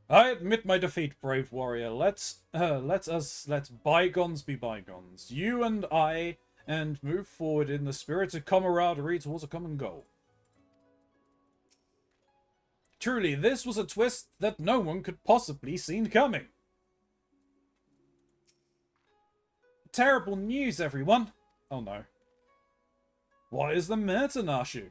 I admit my defeat, brave warrior. Let bygones be bygones. You and I, and move forward in the spirit of camaraderie towards a common goal. Truly, this was a twist that no one could possibly seen coming. terrible news, everyone! Oh no. What is the matter, Nashu?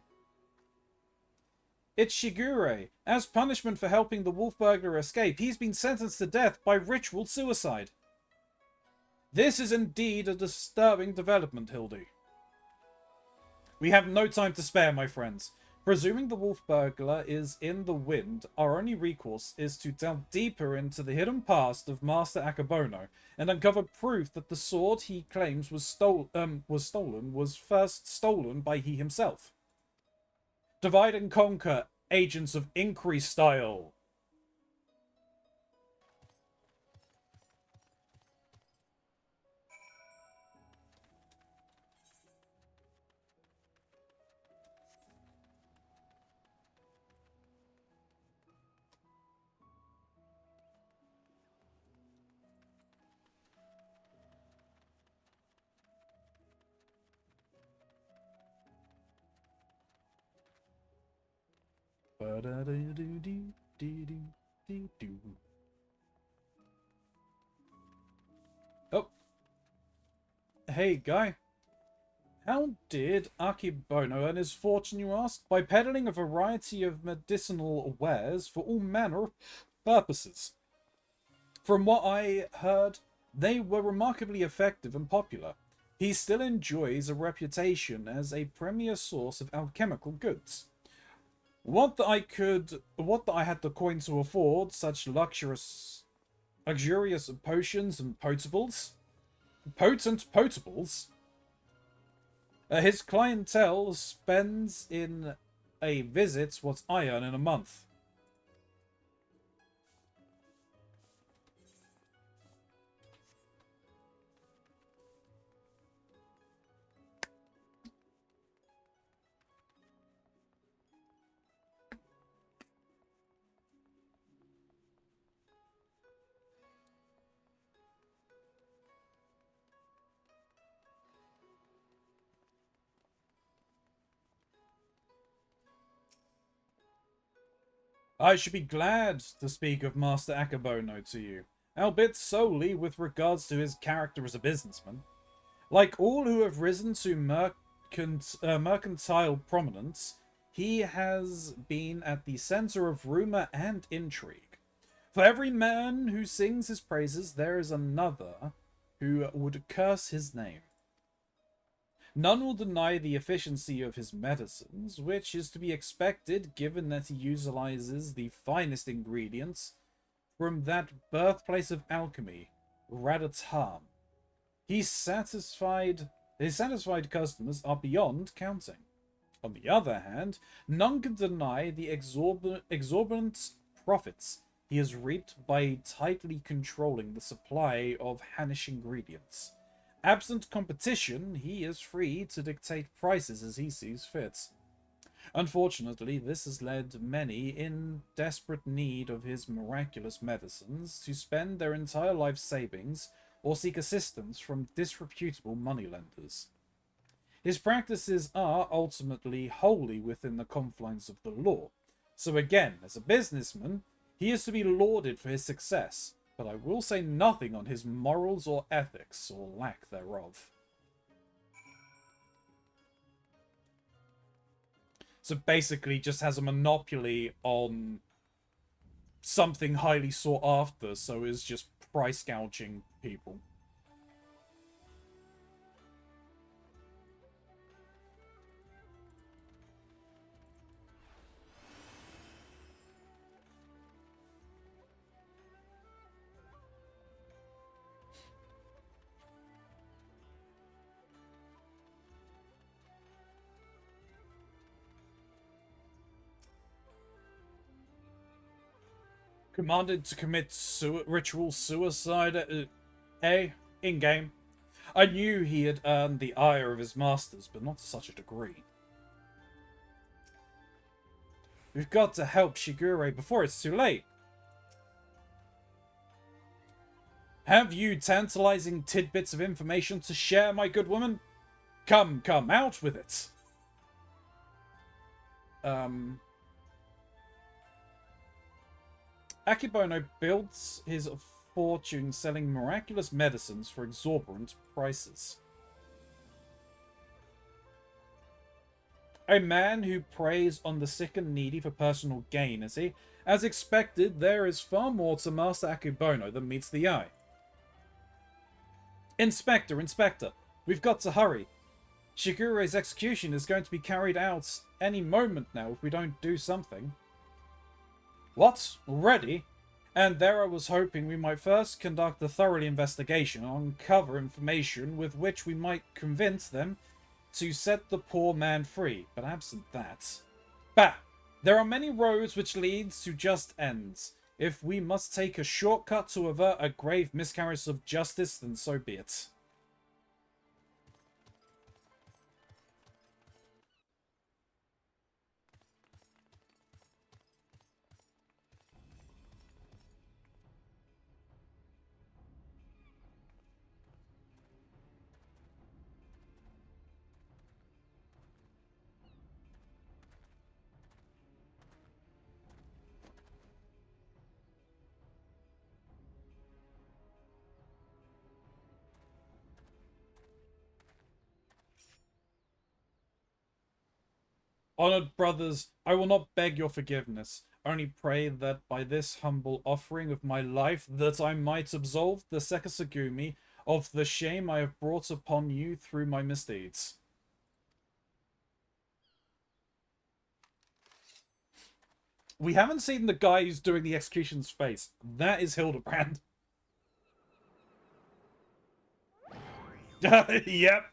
It's Shigure. As punishment for helping the wolf burglar escape, he's been sentenced to death by ritual suicide. This is indeed a disturbing development, Hildy. We have no time to spare, my friends. Presuming the wolf burglar is in the wind, our only recourse is to delve deeper into the hidden past of Master Akabono and uncover proof that the sword he claims was first stolen by he himself. Divide and conquer, agents of increase style. Oh. Hey, guy. How did Akibono earn his fortune, you ask? By peddling a variety of medicinal wares for all manner of purposes. From what I heard, they were remarkably effective and popular. He still enjoys a reputation as a premier source of alchemical goods. What that I had the coin to afford such luxurious potions and potables? Potent potables? His clientele spends in a visit what I earn in a month. I should be glad to speak of Master Akabono to you, albeit solely with regards to his character as a businessman. Like all who have risen to mercantile prominence, he has been at the center of rumor and intrigue. For every man who sings his praises, there is another who would curse his name. None will deny the efficiency of his medicines, which is to be expected given that he utilizes the finest ingredients from that birthplace of alchemy, Radatam. His satisfied customers are beyond counting. On the other hand, none can deny the exorbitant profits he has reaped by tightly controlling the supply of Hannish ingredients. Absent competition, he is free to dictate prices as he sees fit. Unfortunately, this has led many in desperate need of his miraculous medicines to spend their entire life savings or seek assistance from disreputable moneylenders. His practices are ultimately wholly within the confines of the law, so again, as a businessman, he is to be lauded for his success, but I will say nothing on his morals or ethics, or lack thereof. So basically just has a monopoly on something highly sought after, so is just price gouging people. Commanded to commit ritual suicide, in-game. I knew he had earned the ire of his masters, but not to such a degree. We've got to help Shigure before it's too late. Have you tantalizing tidbits of information to share, my good woman? Come, out with it. Akibono builds his fortune selling miraculous medicines for exorbitant prices. A man who preys on the sick and needy for personal gain, is he? As expected, there is far more to Master Akebono than meets the eye. Inspector, Inspector, we've got to hurry. Shigure's execution is going to be carried out any moment now if we don't do something. What? Already? And there I was hoping we might first conduct a thorough investigation, uncover information with which we might convince them to set the poor man free, but absent that... Bah! There are many roads which leads to just ends. If we must take a shortcut to avert a grave miscarriage of justice, then so be it. Honored brothers, I will not beg your forgiveness, only pray that by this humble offering of my life that I might absolve the Sekisagumi of the shame I have brought upon you through my misdeeds. We haven't seen the guy who's doing the execution's face. That is Hildebrand. Yep.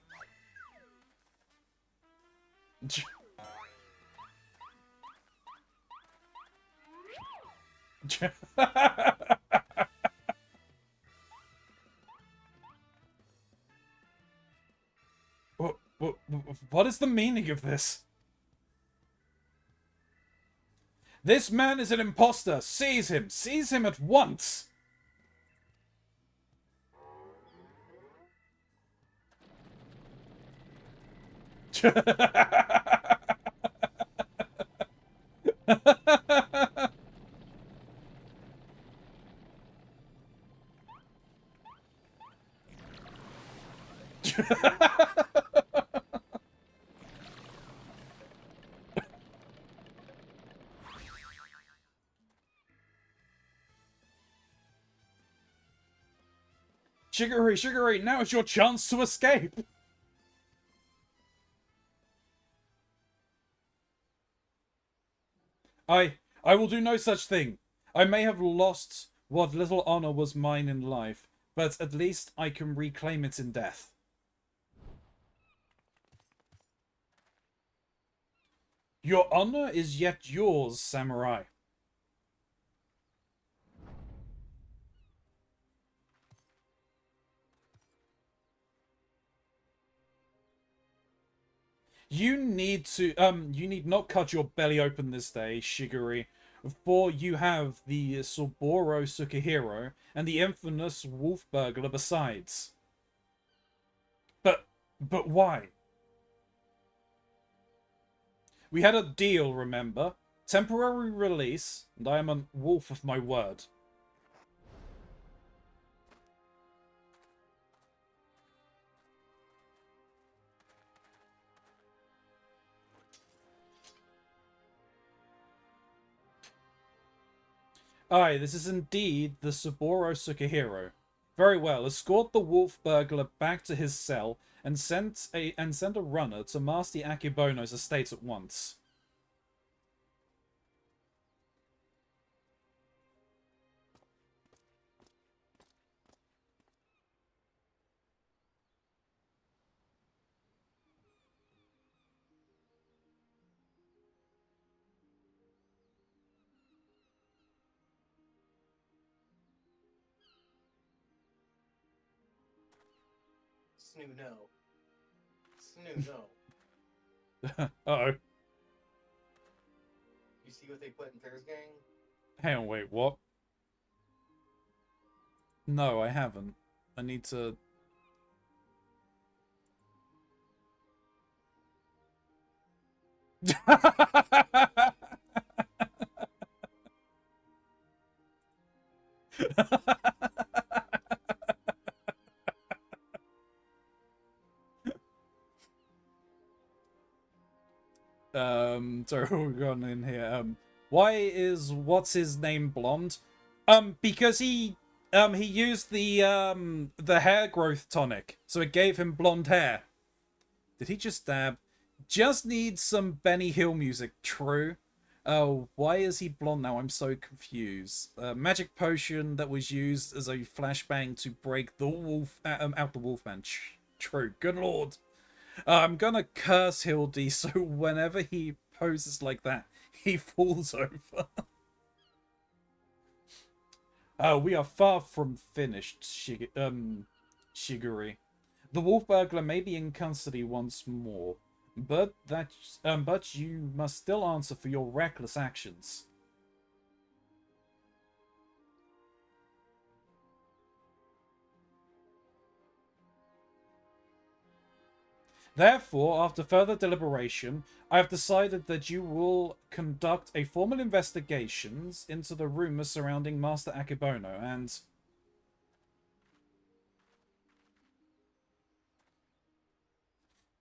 What is the meaning of this? This man is an imposter! Seize him! Seize him at once! Shigure, now is your chance to escape! I will do no such thing. I may have lost what little honor was mine in life, but at least I can reclaim it in death. Your honor is yet yours, samurai. You need not cut your belly open this day, Shigure, for you have the Soboro Sukihiro and the infamous wolf burglar besides. But why? We had a deal, remember? Temporary release, and I am a wolf of my word. Aye, this is indeed the Saburo Sukihiro. Very well, escort the wolf burglar back to his cell and send a runner to Master Akebono's estate at once. Snoo no. Snoo no. Uh-oh. You see what they put in Fair's Gang? Hang on, wait, what? No, I haven't. I need to... Sorry, we've gone in here. Why is what's his name blonde? Because he used the hair growth tonic, so it gave him blonde hair. Did he just stab? Just need some Benny Hill music. True. Oh, why is he blonde now? I'm so confused. Magic potion that was used as a flashbang to break the wolf out the wolfman. True. Good lord. I'm gonna curse Hildy so whenever he poses like that, he falls over. We are far from finished, Shiguri. The wolf burglar may be in custody once more, but you must still answer for your reckless actions. Therefore, after further deliberation, I have decided that you will conduct a formal investigations into the rumors surrounding Master Akebono and...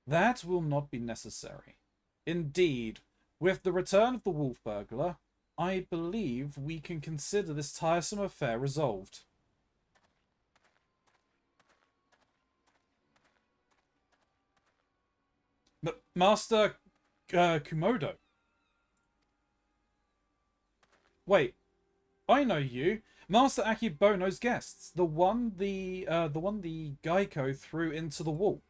That will not be necessary. Indeed, with the return of the wolf burglar, I believe we can consider this tiresome affair resolved. But Master Kumodo. Wait, I know you. Master Akebono's guests. The one the Geico threw into the wall.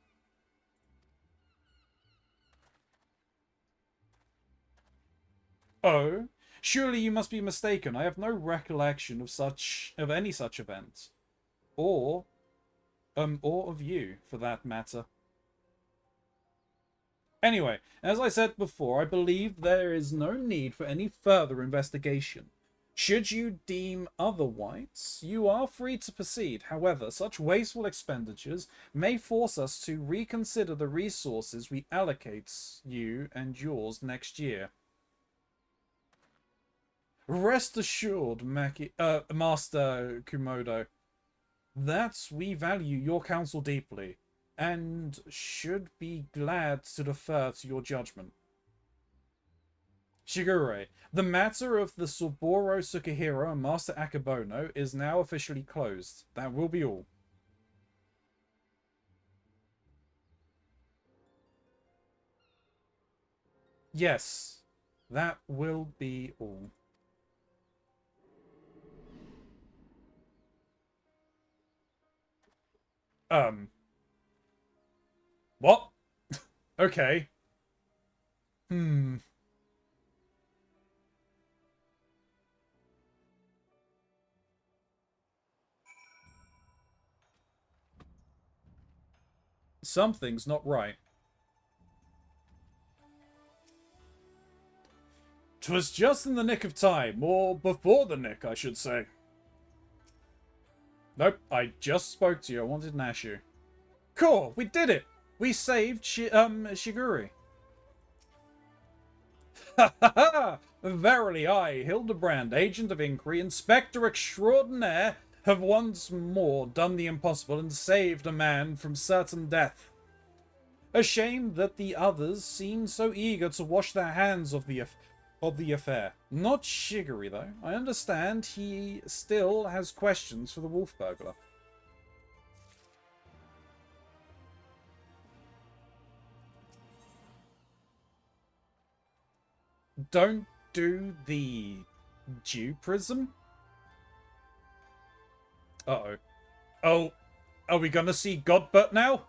Oh, surely you must be mistaken. I have no recollection of any such event. Or of you, for that matter. Anyway, as I said before, I believe there is no need for any further investigation. Should you deem otherwise, you are free to proceed. However, such wasteful expenditures may force us to reconsider the resources we allocate you and yours next year. Rest assured, Master Kumodo, that we value your counsel deeply, and should be glad to defer to your judgment. Shigure, the matter of the Saburo Sukahiro and Master Akebono is now officially closed. That will be all. Yes, that will be all. What? Okay. Something's not right. 'Twas just in the nick of time, or before the nick, I should say. Nope, I just spoke to you. I wanted to ask you. Cool, we did it! We saved Shiguri. Ha ha ha! Verily I, Hildebrand, Agent of Inquiry, Inspector Extraordinaire, have once more done the impossible and saved a man from certain death. A shame that the others seem so eager to wash their hands of the affair. Not Shiguri, though. I understand he still has questions for the wolf burglar. Don't do the Dew Prism? Uh-oh. Oh, are we gonna see Godbert now?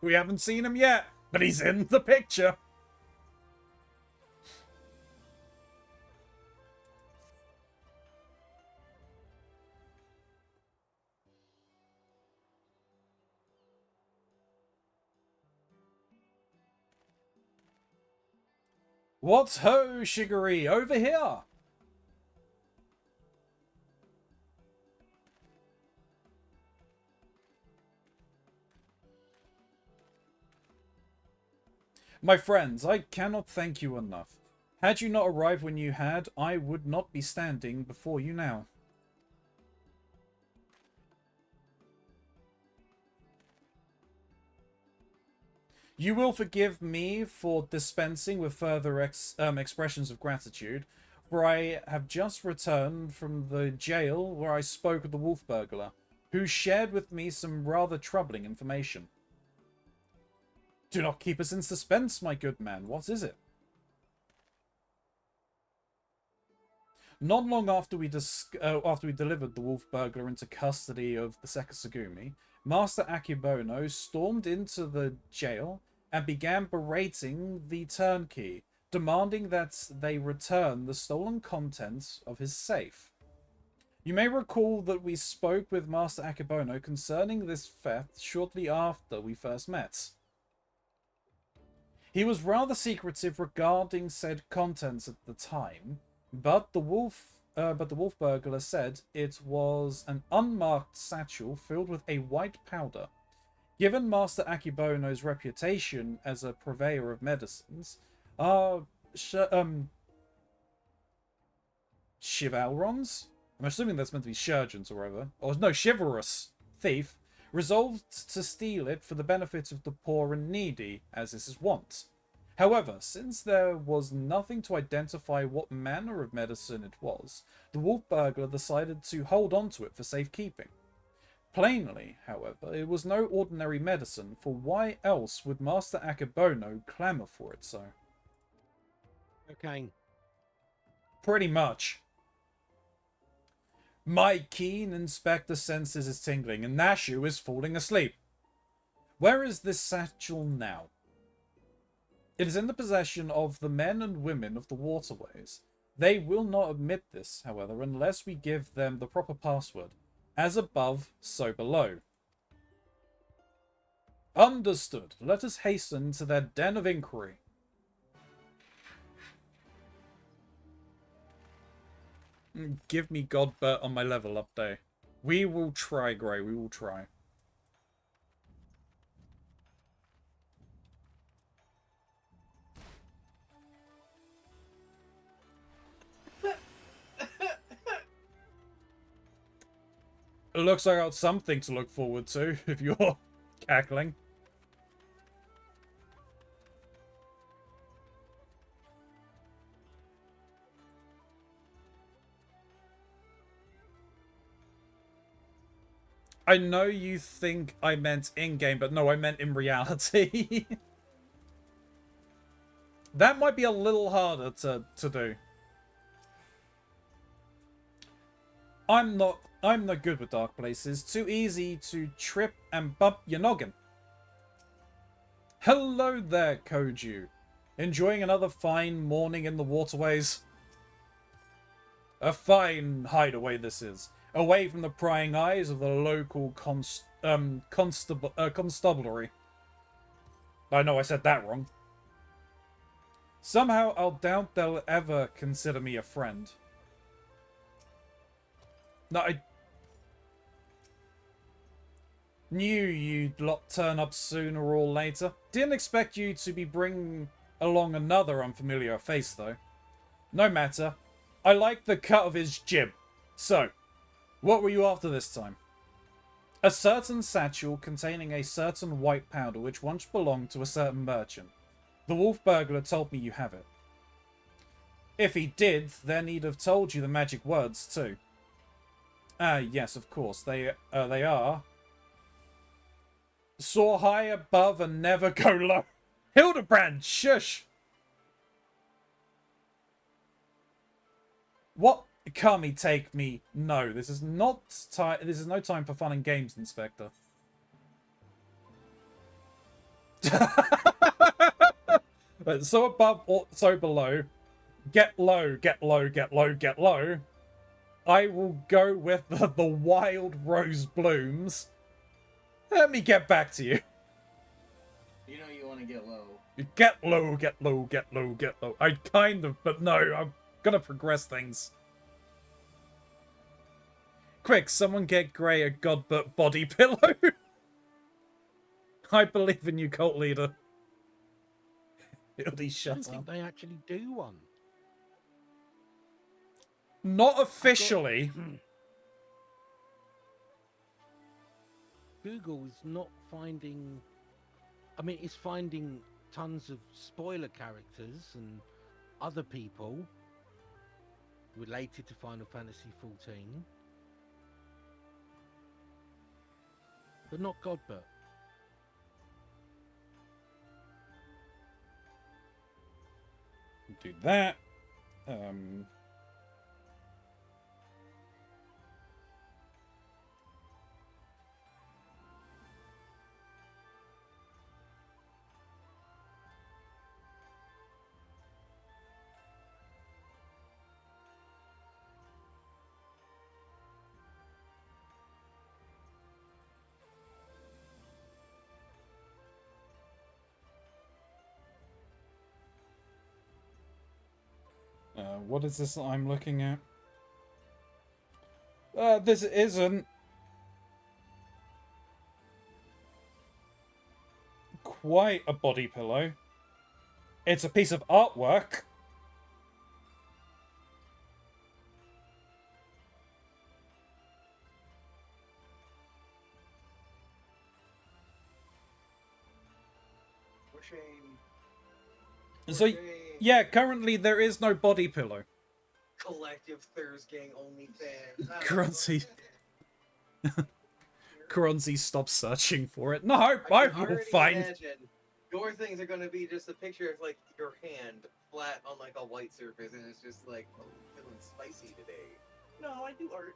We haven't seen him yet, but he's in the picture. What ho, Shiguri, over here! My friends, I cannot thank you enough. Had you not arrived when you had, I would not be standing before you now. You will forgive me for dispensing with further expressions of gratitude, for I have just returned from the jail where I spoke with the wolf burglar, who shared with me some rather troubling information. Do not keep us in suspense, my good man. What is it? Not long after we delivered the wolf burglar into custody of the Sekisugumi, Master Akebono stormed into the jail and began berating the turnkey, demanding that they return the stolen contents of his safe. You may recall that we spoke with Master Akebono concerning this theft shortly after we first met. He was rather secretive regarding said contents at the time, but the wolf burglar said it was an unmarked satchel filled with a white powder. Given Master Akebono's reputation as a purveyor of medicines, our chivalrons, I'm assuming that's meant to be surgeons or whatever, or no, chivalrous thief, resolved to steal it for the benefit of the poor and needy, as is his wont. However, since there was nothing to identify what manner of medicine it was, the wolf burglar decided to hold on to it for safekeeping. Plainly, however, it was no ordinary medicine, for why else would Master Akebono clamour for it so? Cocaine. Pretty much. My keen inspector senses is tingling, and Nashu is falling asleep. Where is this satchel now? It is in the possession of the men and women of the waterways. They will not admit this, however, unless we give them the proper password. As above, so below. Understood. Let us hasten to their den of inquiry. Give me Godbert on my level up there. We will try, Grey. We will try. It looks like I got something to look forward to, if you're cackling. I know you think I meant in-game, but no, I meant in reality. That might be a little harder to do. I'm not good with dark places. Too easy to trip and bump your noggin. Hello there, Koju. Enjoying another fine morning in the waterways? A fine hideaway this is. Away from the prying eyes of the local constabulary. I know I said that wrong. Somehow I'll doubt they'll ever consider me a friend. No, I knew you'd lot turn up sooner or later. Didn't expect you to be bringing along another unfamiliar face, though. No matter. I like the cut of his jib. So, what were you after this time? A certain satchel containing a certain white powder which once belonged to a certain merchant. The wolf burglar told me you have it. If he did, then he'd have told you the magic words, too. Ah, yes, of course. They are. Soar high above and never go low. Hildebrand, shush! What? Kami, take me. No, this is not time. This is no time for fun and games, Inspector. So above, or so below. Get low, get low, get low, get low. I will go with the wild rose blooms. Let me get back to you. You know you want to get low. Get low, get low, get low, get low. I kind of, but no, I'm gonna progress things. Quick, someone get Grey a Godbert body pillow. I believe in you, cult leader. Hildy, I shut don't think up. they actually do one. Not officially. Google is not finding I mean, it's finding tons of spoiler characters and other people related to Final Fantasy XIV, but not Godbert. Do that. What is this that I'm looking at? This isn't quite a body pillow. It's a piece of artwork. For shame. So, yeah, currently there is no body pillow. Collective Thurs Gang only fans. Keronzi. Keronzi, stop searching for it. No, I can will already find. imagine your things are gonna be just a picture of like your hand flat on like a white surface, and it's just like, oh, feeling spicy today. No, I do art.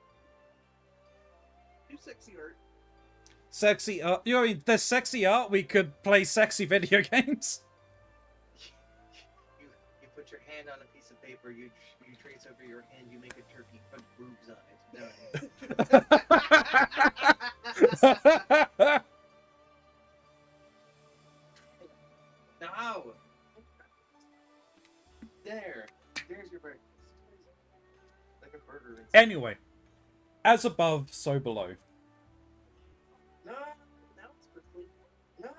Do sexy art. Sexy art. You know, I mean, there's sexy art. We could play sexy video games. You put your hand on a piece of paper. You trace over your hand. You make a turkey. Put boobs on it. Done. Now. There's your breakfast. Like a burger. Anyway, as above, so below. No, now it's quickly. No.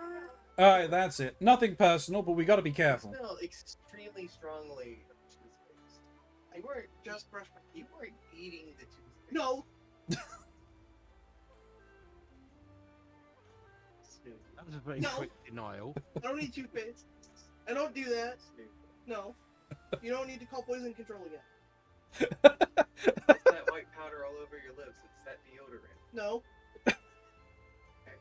Alright, that's it. Nothing personal, but we gotta be careful. I smell extremely strongly of toothpaste. You weren't just brush. You weren't eating the toothpaste. No. Snoop. That was a very No. quick denial. I don't need toothpaste. I don't do that. Snoop. No. You don't need to call poison control again. It's that white powder all over your lips. It's that deodorant. No. Have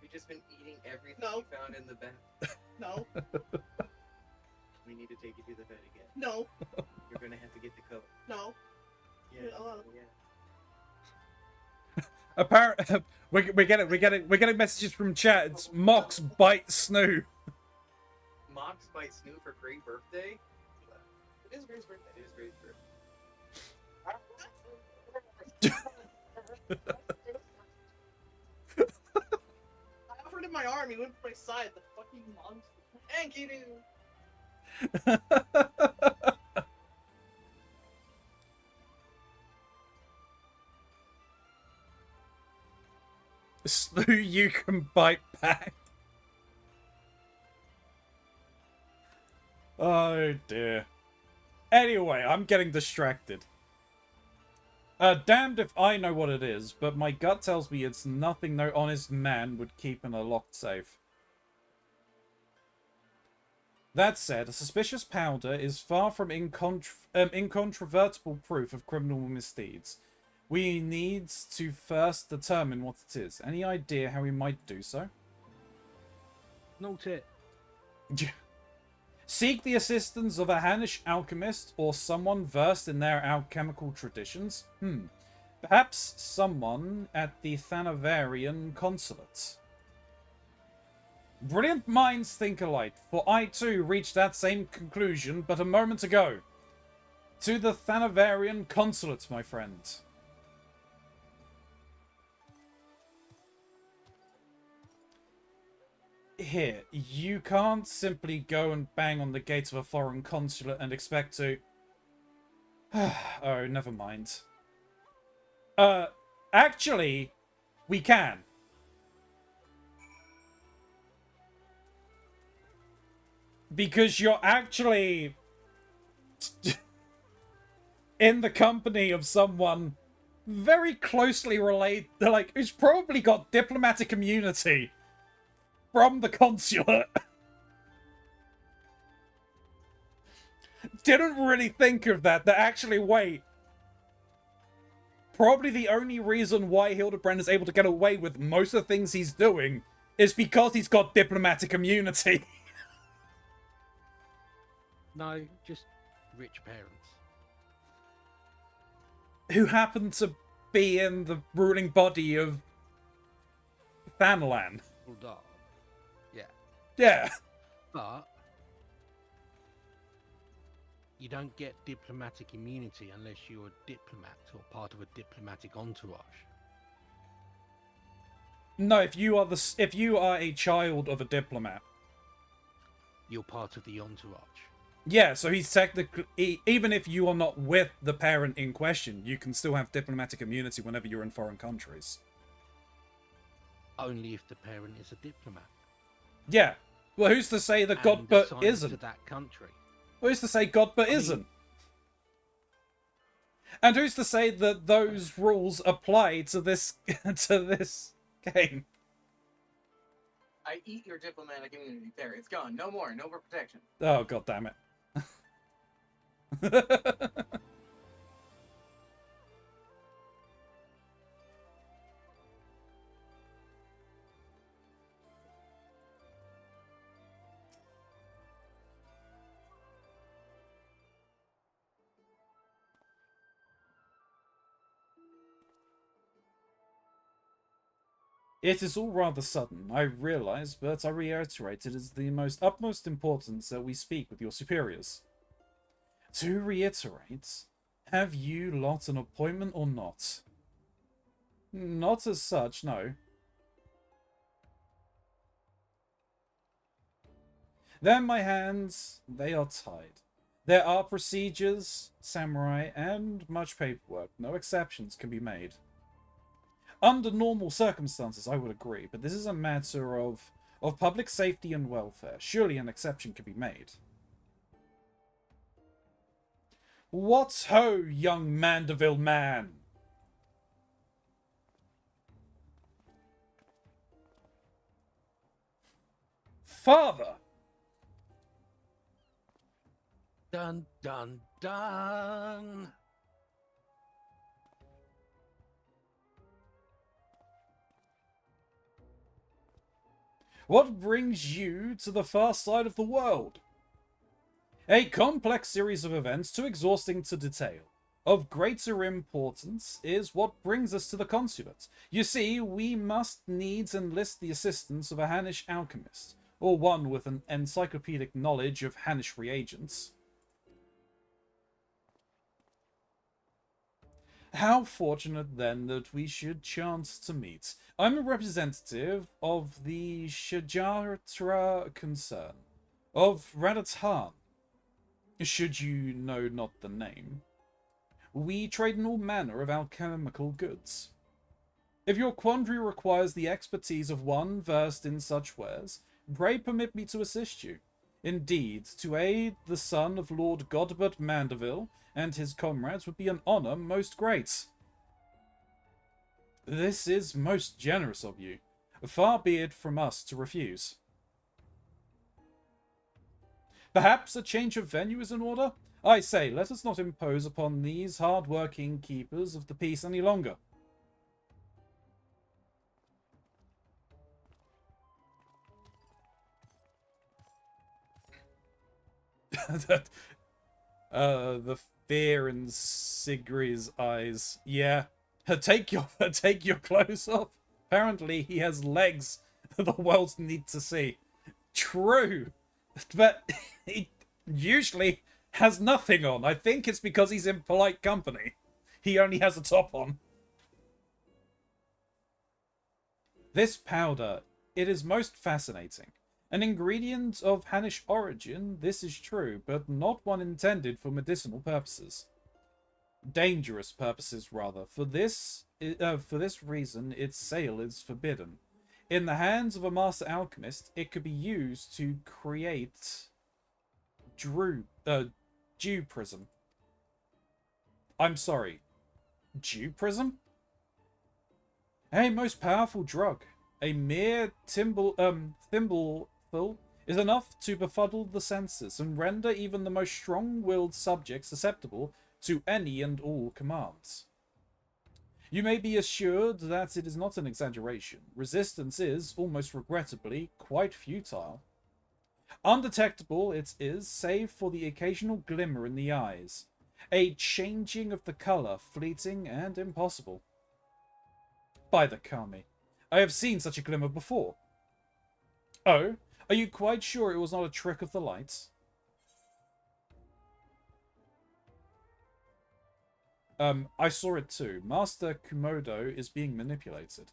you just been eating everything No. you found in the bed? No. We need to take you to the bed again. No. You're gonna have to get the coat. No. Yeah. Hello. Yeah. Apparently, we're getting messages from chat. It's Mox bite Snoo. Mox by Snoop for great birthday. It is Grace's birthday. It is great birthday. I offered him my arm. He went for my side. The fucking monster. Thank you, dude. Snoo, you can bite back. Oh dear. Anyway, I'm getting distracted. Damned if I know what it is, but my gut tells me it's nothing no honest man would keep in a locked safe. That said, a suspicious powder is far from incontrovertible proof of criminal misdeeds. We need to first determine what it is. Any idea how we might do so? Note it. Seek the assistance of a Hannish alchemist or someone versed in their alchemical traditions. Perhaps someone at the Thanavarian consulate. Brilliant minds think alike, for I too reached that same conclusion but a moment ago. To the Thanavarian consulate, my friend. Here, you can't simply go and bang on the gates of a foreign consulate and expect to... Oh, never mind. Actually, we can. Because you're actually... in the company of someone very closely related, like, who's probably got diplomatic immunity from the consulate. Didn't really think of that. That actually, wait. Probably the only reason why Hildebrand is able to get away with most of the things he's doing is because he's got diplomatic immunity. No, just rich parents. Who happen to be in the ruling body of Thanalan. Well done. Yeah. Yeah. But you don't get diplomatic immunity unless you're a diplomat or part of a diplomatic entourage. No, if you are a child of a diplomat. You're part of the entourage. Yeah, so he's technically, even if you are not with the parent in question, you can still have diplomatic immunity whenever you're in foreign countries. Only if the parent is a diplomat. Yeah. Well, who's to say that and Godbert assigned isn't? to that country. Who's to say Godbert isn't? And who's to say that those rules apply to this to this game? I eat your diplomatic immunity. There, it's gone. No more. No more protection. Oh, god damn it. It is all rather sudden, I realize, but I reiterate it is the utmost importance that we speak with your superiors. To reiterate, have you lot an appointment or not? Not as such, no. Then my hands, they are tied. There are procedures, samurai, and much paperwork. No exceptions can be made. Under normal circumstances, I would agree, but this is a matter of public safety and welfare. Surely an exception can be made. What ho, young Mandeville man? Father! Dun, dun, dun. What brings you to the far side of the world? A complex series of events too exhausting to detail. Of greater importance is what brings us to the consulate. You see, we must needs enlist the assistance of a Hannish alchemist, or one with an encyclopedic knowledge of Hannish reagents. How fortunate, then, that we should chance to meet. I'm a representative of the Shajatra concern, of Radatan, should you know not the name. We trade in all manner of alchemical goods. If your quandary requires the expertise of one versed in such wares, pray permit me to assist you. Indeed, to aid the son of Lord Godbert Mandeville and his comrades would be an honour most great. This is most generous of you. Far be it from us to refuse. Perhaps a change of venue is in order? I say, let us not impose upon these hard-working keepers of the peace any longer. The fear in Sigri's eyes. Yeah. Take your clothes off. Apparently he has legs the world needs to see. True. But he usually has nothing on. I think it's because he's in polite company. He only has a top on. This powder, it is most fascinating. An ingredient of Hannish origin, this is true, but not one intended for medicinal purposes. Dangerous purposes, rather. For this reason, its sale is forbidden. In the hands of a master alchemist, it could be used to create dew prism. I'm sorry, dew prism? A most powerful drug. A mere thimbleful is enough to befuddle the senses and render even the most strong-willed subject susceptible to any and all commands. You may be assured that it is not an exaggeration. Resistance is, almost regrettably, quite futile. Undetectable it is, save for the occasional glimmer in the eyes, a changing of the colour, fleeting and impossible. By the Kami, I have seen such a glimmer before. Oh, are you quite sure it was not a trick of the lights? I saw it too. Master Kumodo is being manipulated.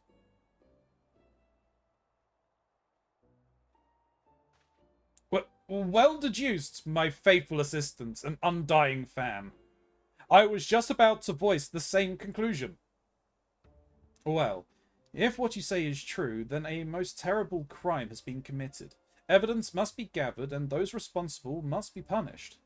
Well deduced, my faithful assistant and undying fan. I was just about to voice the same conclusion. Well, if what you say is true, then a most terrible crime has been committed. Evidence must be gathered, and those responsible must be punished.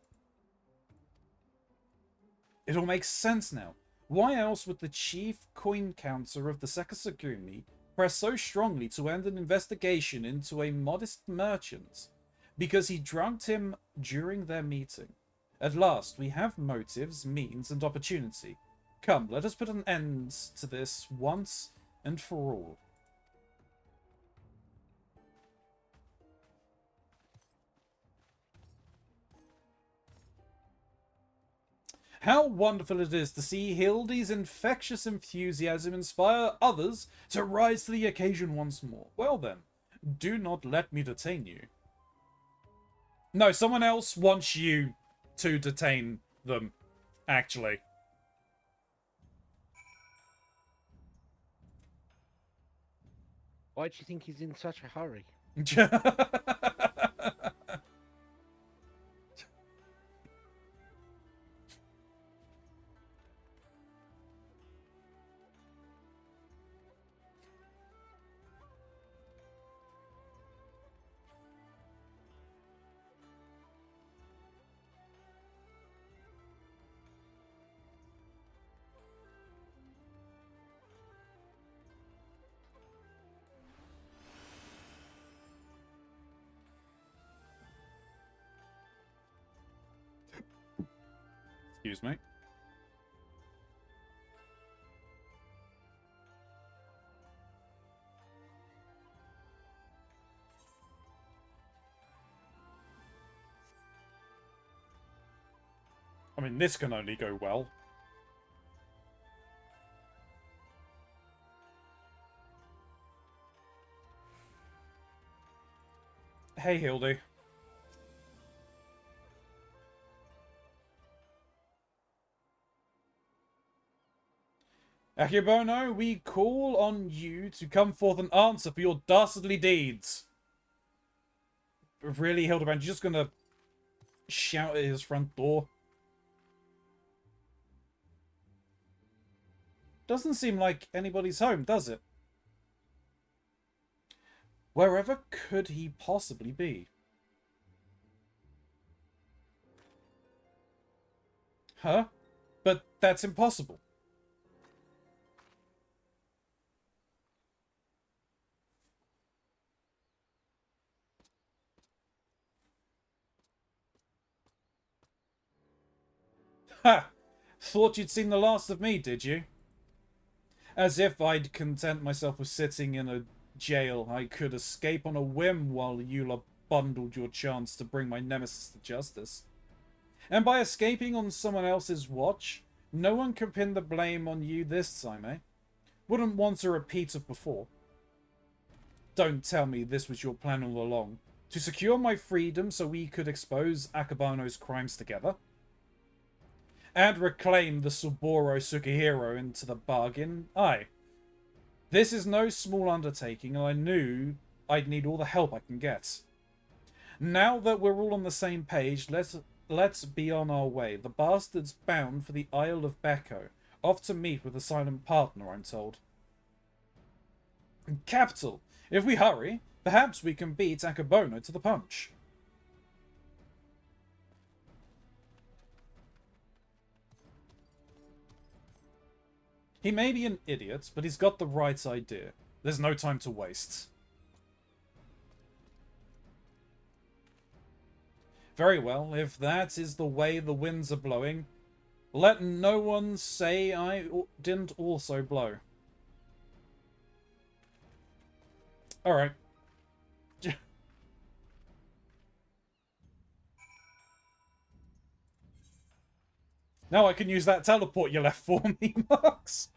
It all makes sense now. Why else would the chief coin counter of the Sekisagumi press so strongly to end an investigation into a modest merchant? Because he drugged him during their meeting. At last, we have motives, means, and opportunity. Come, let us put an end to this once and for all. How wonderful it is to see Hildy's infectious enthusiasm inspire others to rise to the occasion once more. Well then, do not let me detain you. No, someone else wants you to detain them, actually. Why do you think he's in such a hurry? Excuse me. I mean, this can only go well. Hey, Hildy. Akebono, we call on you to come forth and answer for your dastardly deeds. Really, Hildebrand, you're just gonna shout at his front door? Doesn't seem like anybody's home, does it? Wherever could he possibly be? Huh? But that's impossible. Ha! Thought you'd seen the last of me, did you? As if I'd content myself with sitting in a jail I could escape on a whim while Eula bundled your chance to bring my nemesis to justice. And by escaping on someone else's watch, no one can pin the blame on you this time, eh? Wouldn't want a repeat of before. Don't tell me this was your plan all along. To secure my freedom so we could expose Akebano's crimes together? And reclaim the Suboro Sukihiro into the bargain? Aye. This is no small undertaking, and I knew I'd need all the help I can get. Now that we're all on the same page, let's be on our way. The bastard's bound for the Isle of Beko, off to meet with a silent partner, I'm told. Capital! If we hurry, perhaps we can beat Akebono to the punch. He may be an idiot, but he's got the right idea. There's no time to waste. Very well, if that is the way the winds are blowing, let no one say I didn't also blow. Alright. Now I can use that teleport you left for me, Max.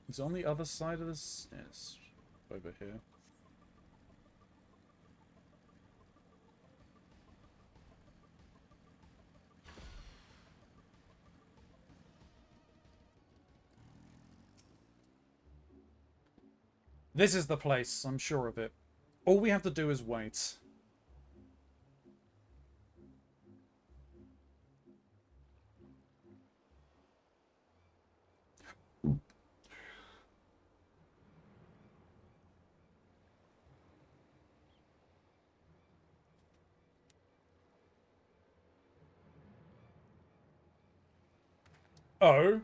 It's on the other side of this. Yes, over here. This is the place, I'm sure of it. All we have to do is wait. Oh?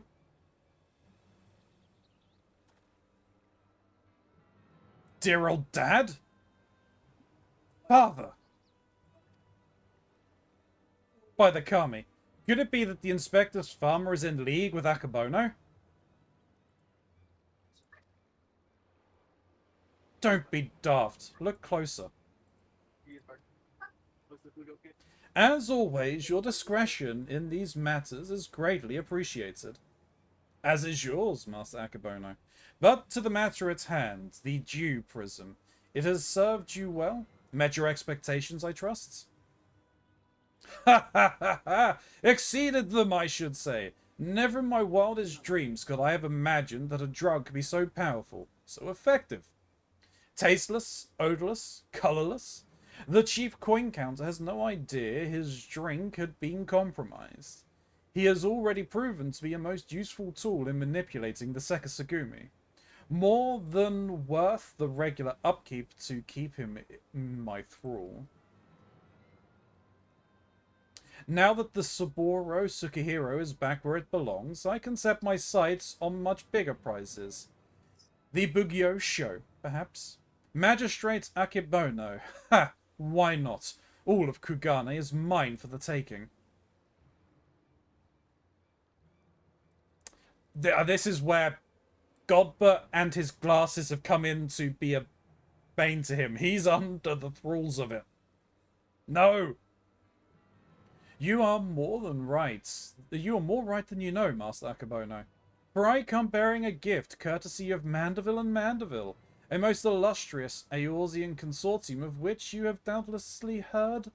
Dear old dad? Father? By the Kami, could it be that the Inspector's farmer is in league with Akabono? Don't be daft. Look closer. As always, your discretion in these matters is greatly appreciated. As is yours, Master Akabono. But to the matter at hand, the Dew Prism. It has served you well? Met your expectations, I trust? Ha ha ha ha! Exceeded them, I should say. Never in my wildest dreams could I have imagined that a drug could be so powerful, so effective. Tasteless, odorless, colourless. The chief coin counter has no idea his drink had been compromised. He has already proven to be a most useful tool in manipulating the Sekisagumi. More than worth the regular upkeep to keep him in my thrall. Now that the Saburo Sukihiro is back where it belongs, I can set my sights on much bigger prizes. The Bugyo Show, perhaps? Magistrate Akebono. Ha! Why not? All of Kugane is mine for the taking. This is where Godbert and his glasses have come in to be a bane to him. He's under the thralls of it. No! You are more than right. You are more right than you know, Master Akebono. For I come bearing a gift courtesy of Mandeville and Mandeville, a most illustrious Eorzean consortium of which you have doubtlessly heard.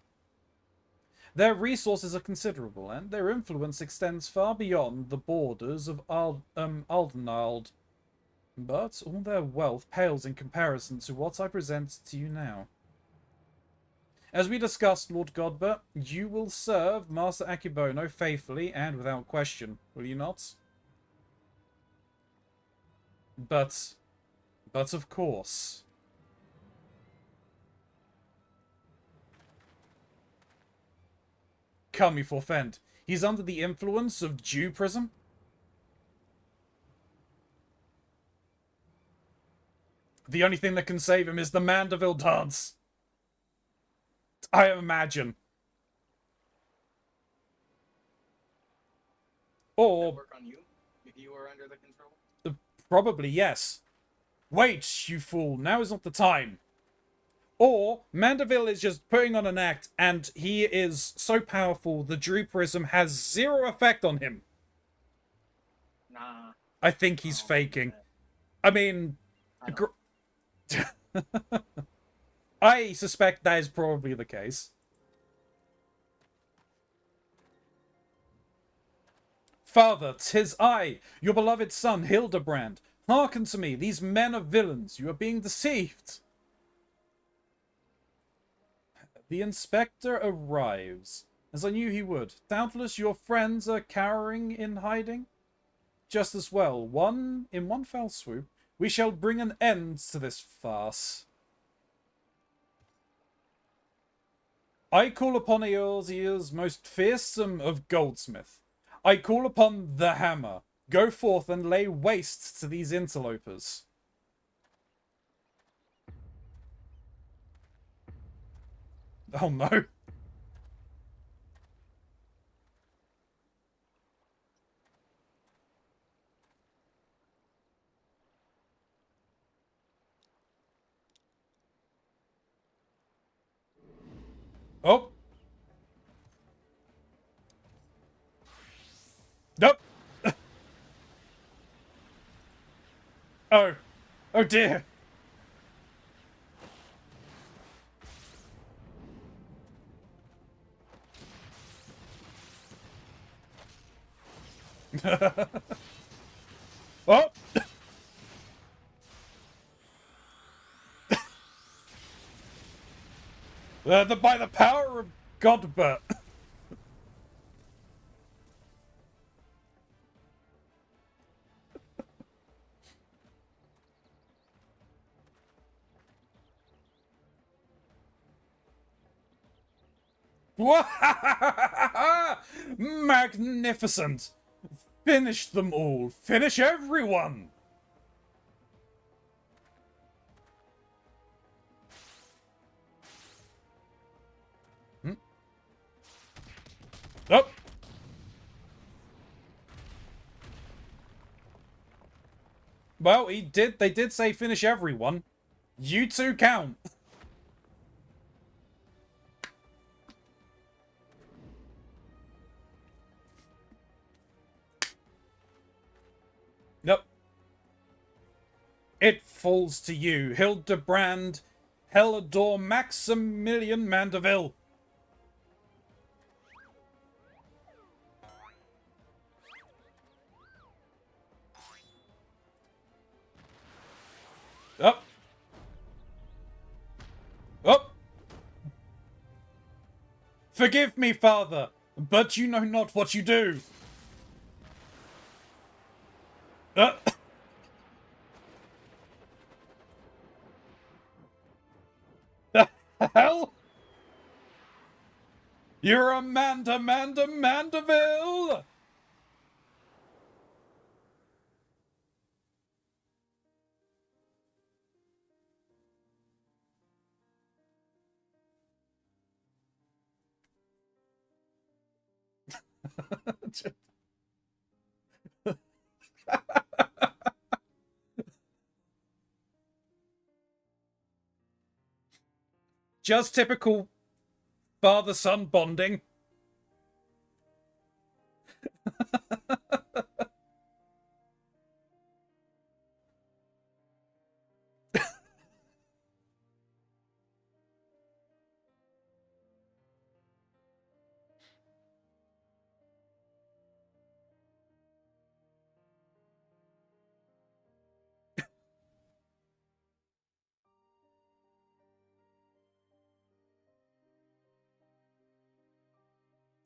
Their resources are considerable, and their influence extends far beyond the borders of Aldenald. But all their wealth pales in comparison to what I present to you now. As we discussed, Lord Godbert, you will serve Master Akebono faithfully and without question, will you not? But of course. Come, you forfend. He's under the influence of Dew Prism? The only thing that can save him is the Mandeville dance. I imagine. Or work on you if you were under the control. Probably yes. Wait, you fool! Now is not the time. Or Mandeville is just putting on an act, and he is so powerful the Dew Prism has zero effect on him. Nah. I think he's faking. I mean, I suspect that is probably the case. Father, 'tis I, your beloved son, Hildebrand. Hearken to me, these men are villains. You are being deceived. The inspector arrives, as I knew he would. Doubtless your friends are cowering in hiding? Just as well. In one fell swoop, we shall bring an end to this farce. I call upon Eorzea's most fearsome of goldsmith. I call upon the hammer. Go forth and lay waste to these interlopers. Oh no. Oh. Nope. Oh. Oh dear. Oh. By the power of Godbert. Magnificent! Finish them all! Finish everyone! Oh! Well, they did say finish everyone. You two count. Nope. It falls to you, Hildebrand Hellador Maximilian Mandeville. Up. Up. Forgive me, father, but you know not what you do. The hell? You're Amanda Mandeville! Just typical father-son bonding.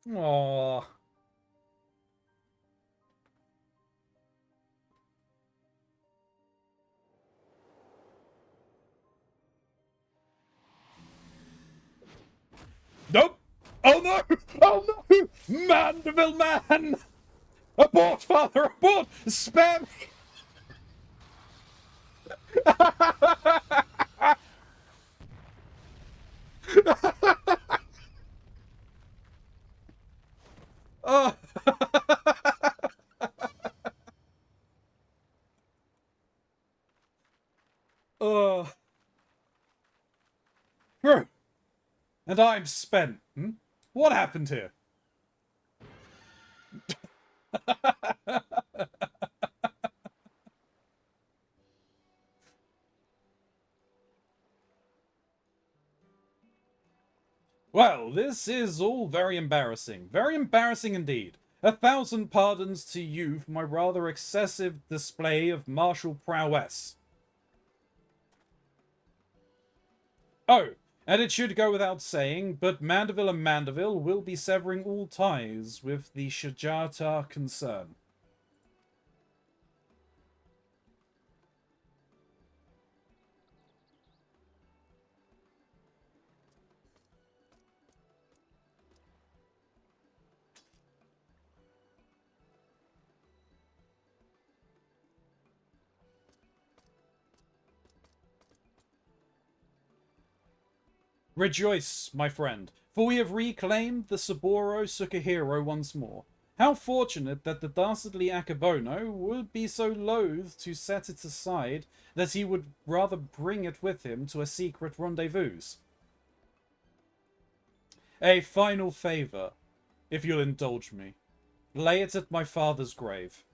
Aww. Nope. Oh no! Oh no! Mandeville man! Abort, father! Abort! Spare me! Oh. Oh. Bro. And I'm spent. What happened here? Well, this is all very embarrassing. Very embarrassing indeed. 1,000 pardons to you for my rather excessive display of martial prowess. Oh, And it should go without saying, but Mandeville and Mandeville will be severing all ties with the Shajata concern. Rejoice, my friend, for we have reclaimed the Saburo Sukahiro once more. How fortunate that the dastardly Akabono would be so loath to set it aside that he would rather bring it with him to a secret rendezvous. A final favour, if you'll indulge me. Lay it at my father's grave.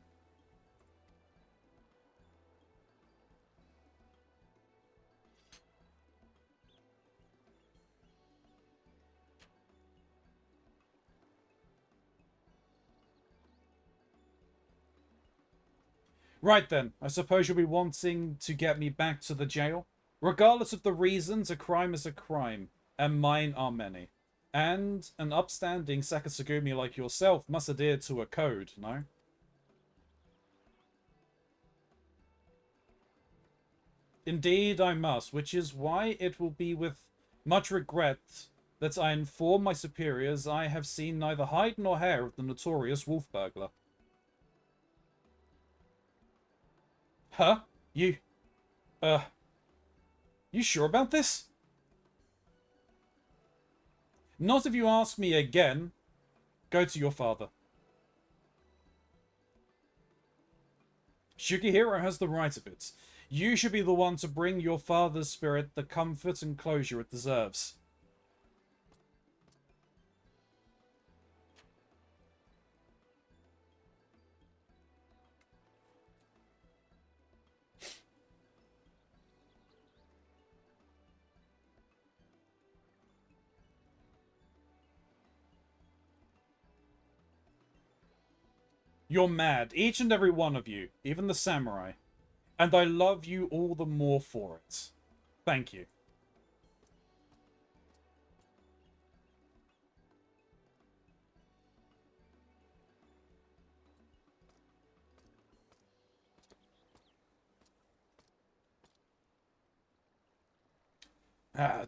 Right then, I suppose you'll be wanting to get me back to the jail? Regardless of the reasons, a crime is a crime, and mine are many. And an upstanding Sakasugumi like yourself must adhere to a code, no? Indeed I must, which is why it will be with much regret that I inform my superiors I have seen neither hide nor hair of the notorious wolf burglar. Huh? You sure about this? Not if you ask me again. Go to your father. Shukihiro has the right of it. You should be the one to bring your father's spirit the comfort and closure it deserves. You're mad, each and every one of you, even the samurai. And I love you all the more for it. Thank you.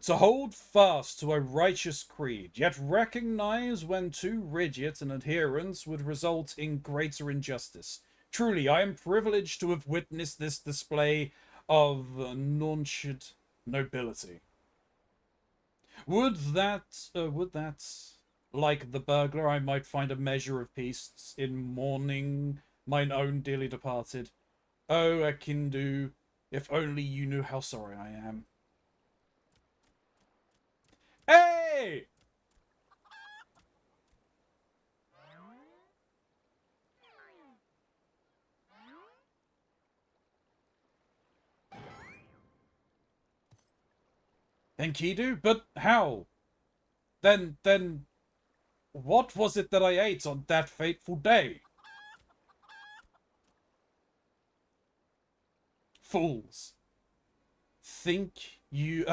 To hold fast to a righteous creed, yet recognize when too rigid an adherence would result in greater injustice. Truly, I am privileged to have witnessed this display of nonchalant nobility. Would that, like the burglar, I might find a measure of peace in mourning mine own dearly departed. Oh, Akindu, if only you knew how sorry I am. Hey! Enkidu? But how? Then, what was it that I ate on that fateful day? Fools. Think you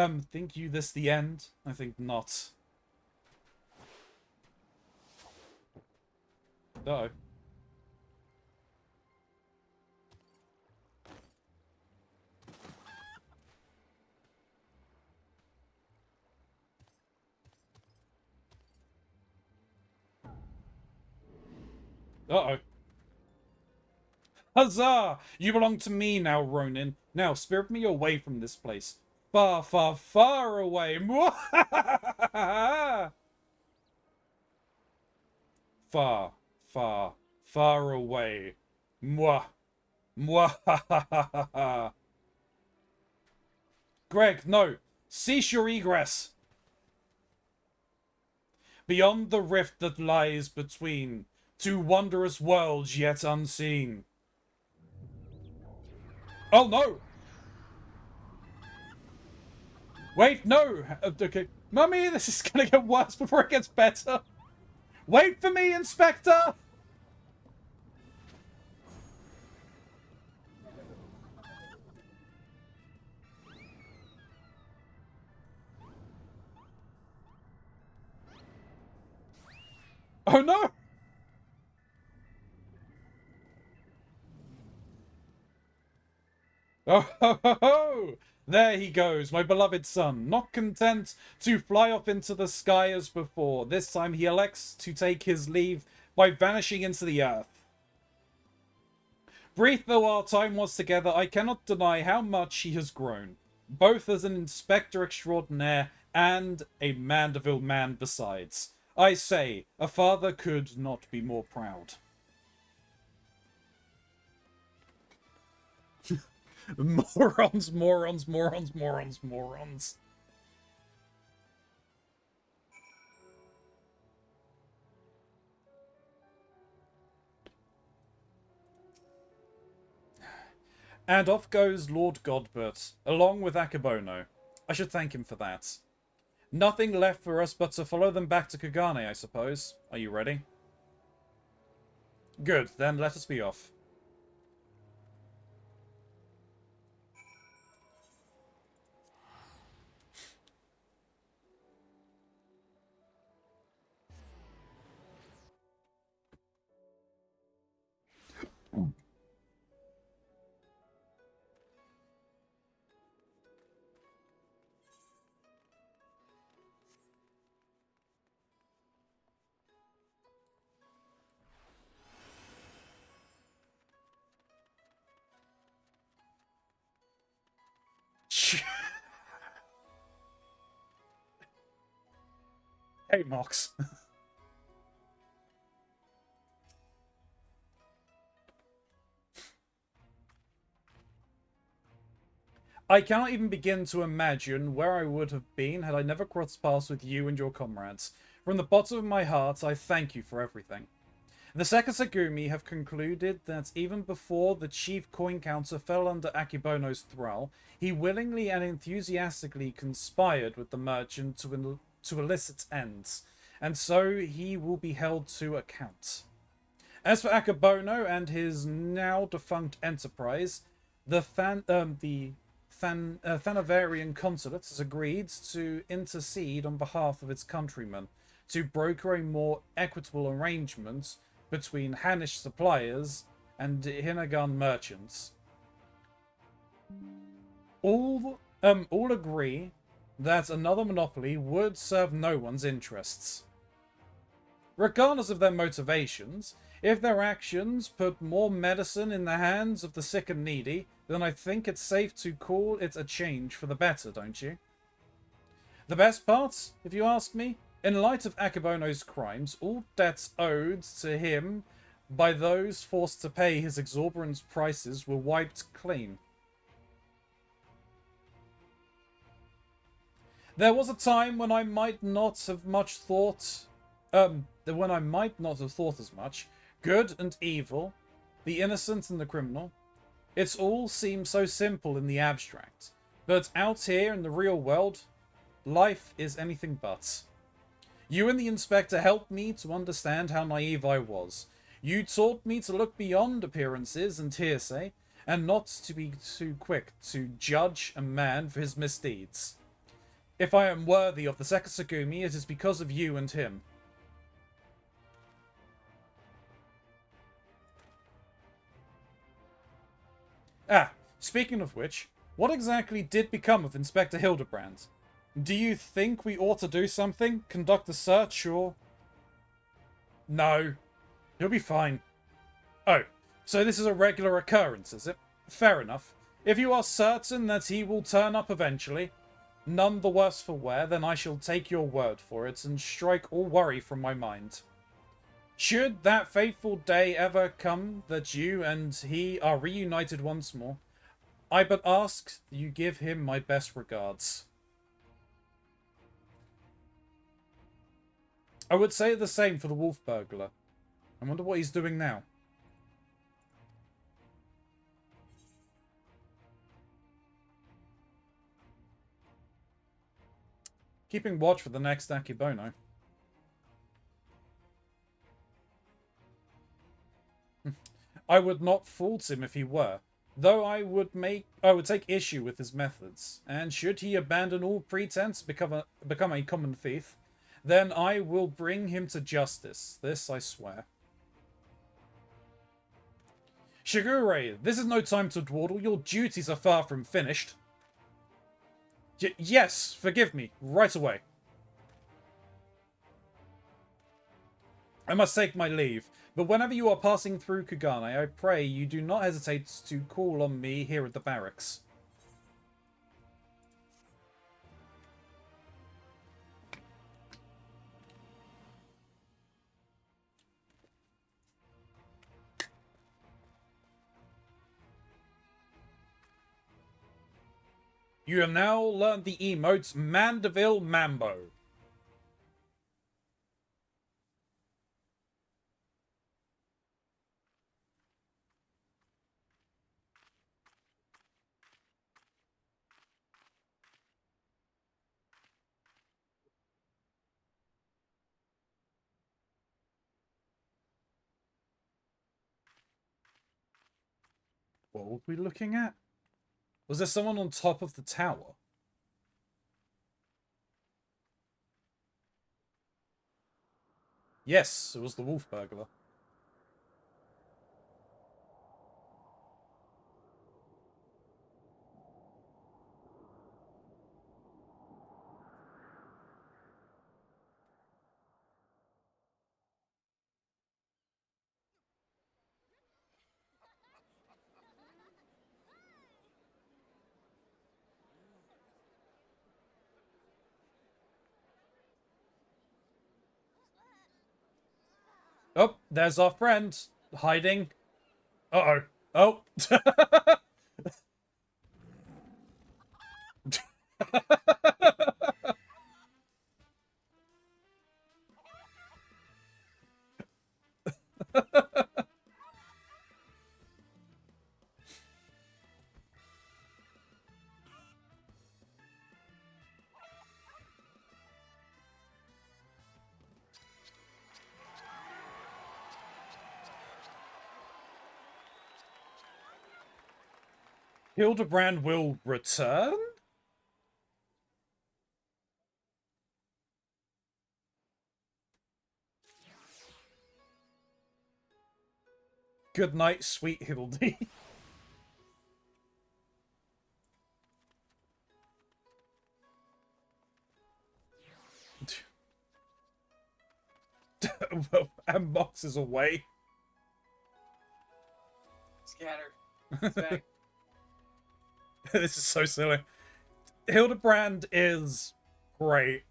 this the end? I think not. Uh-oh. Uh-oh. Huzzah! You belong to me now, Ronin. Now, spirit me away from this place. Far, far, far away. Far, far, far away. Mwah. Mwah. Greg, no. Cease your egress. Beyond the rift that lies between two wondrous worlds yet unseen. Oh, no! Wait, no! Okay. Mummy, this is gonna get worse before it gets better. Wait for me, Inspector! Oh no! Oh ho ho ho! There he goes, my beloved son. Not content to fly off into the sky as before, this time he elects to take his leave by vanishing into the earth. Brief though our time was together, I cannot deny how much he has grown, both as an inspector extraordinaire and a Mandeville man besides. I say, a father could not be more proud. Morons, morons, morons, morons, morons. And off goes Lord Godbert, along with Akebono. I should thank him for that. Nothing left for us but to follow them back to Kagane, I suppose. Are you ready? Good, then let us be off. Hey, Mox. I cannot even begin to imagine where I would have been had I never crossed paths with you and your comrades. From the bottom of my heart, I thank you for everything. The Sekisagumi have concluded that even before the chief coin counter fell under Akebono's thrall, he willingly and enthusiastically conspired with the merchant to illicit ends, and so he will be held to account. As for Akebono and his now defunct enterprise, the Thanavarian consulate has agreed to intercede on behalf of its countrymen to broker a more equitable arrangement between Hanish suppliers and Hinagan merchants. All agree that another monopoly would serve no one's interests. Regardless of their motivations, if their actions put more medicine in the hands of the sick and needy, then I think it's safe to call it a change for the better, don't you? The best part, if you ask me, in light of Akebono's crimes, all debts owed to him by those forced to pay his exorbitant prices were wiped clean. There was a time when I might not have thought as much. Good and evil, the innocent and the criminal. It all seems so simple in the abstract, but out here in the real world, life is anything but. You and the inspector helped me to understand how naive I was. You taught me to look beyond appearances and hearsay, and not to be too quick to judge a man for his misdeeds. If I am worthy of the Sekisagumi, it is because of you and him. Ah, speaking of which, what exactly did become of Inspector Hildebrand? Do you think we ought to do something? Conduct a search, or... No. He'll be fine. Oh, so this is a regular occurrence, is it? Fair enough. If you are certain that he will turn up eventually, none the worse for wear, then I shall take your word for it and strike all worry from my mind. Should that fateful day ever come that you and he are reunited once more, I but ask you give him my best regards. I would say the same for the wolf burglar. I wonder what he's doing now. Keeping watch for the next Akebono. I would not fault him if he were, though I would take issue with his methods, and should he abandon all pretense, become a common thief, Then I will bring him to justice. This I swear. Shigure, this is no time to dawdle. Your duties are far from finished. Yes, forgive me. Right away. I must take my leave, but whenever you are passing through Kugane, I pray you do not hesitate to call on me here at the barracks. You have now learned the emotes Mandeville Mambo. What were we looking at? Was there someone on top of the tower? Yes, it was the wolf burglar. Oh, there's our friend hiding. Uh-oh. Oh. Hildebrand will return? Good night, sweet Hildy. Well, and Mox is away. Scatter. It's back. This is so silly. Hildebrand is great.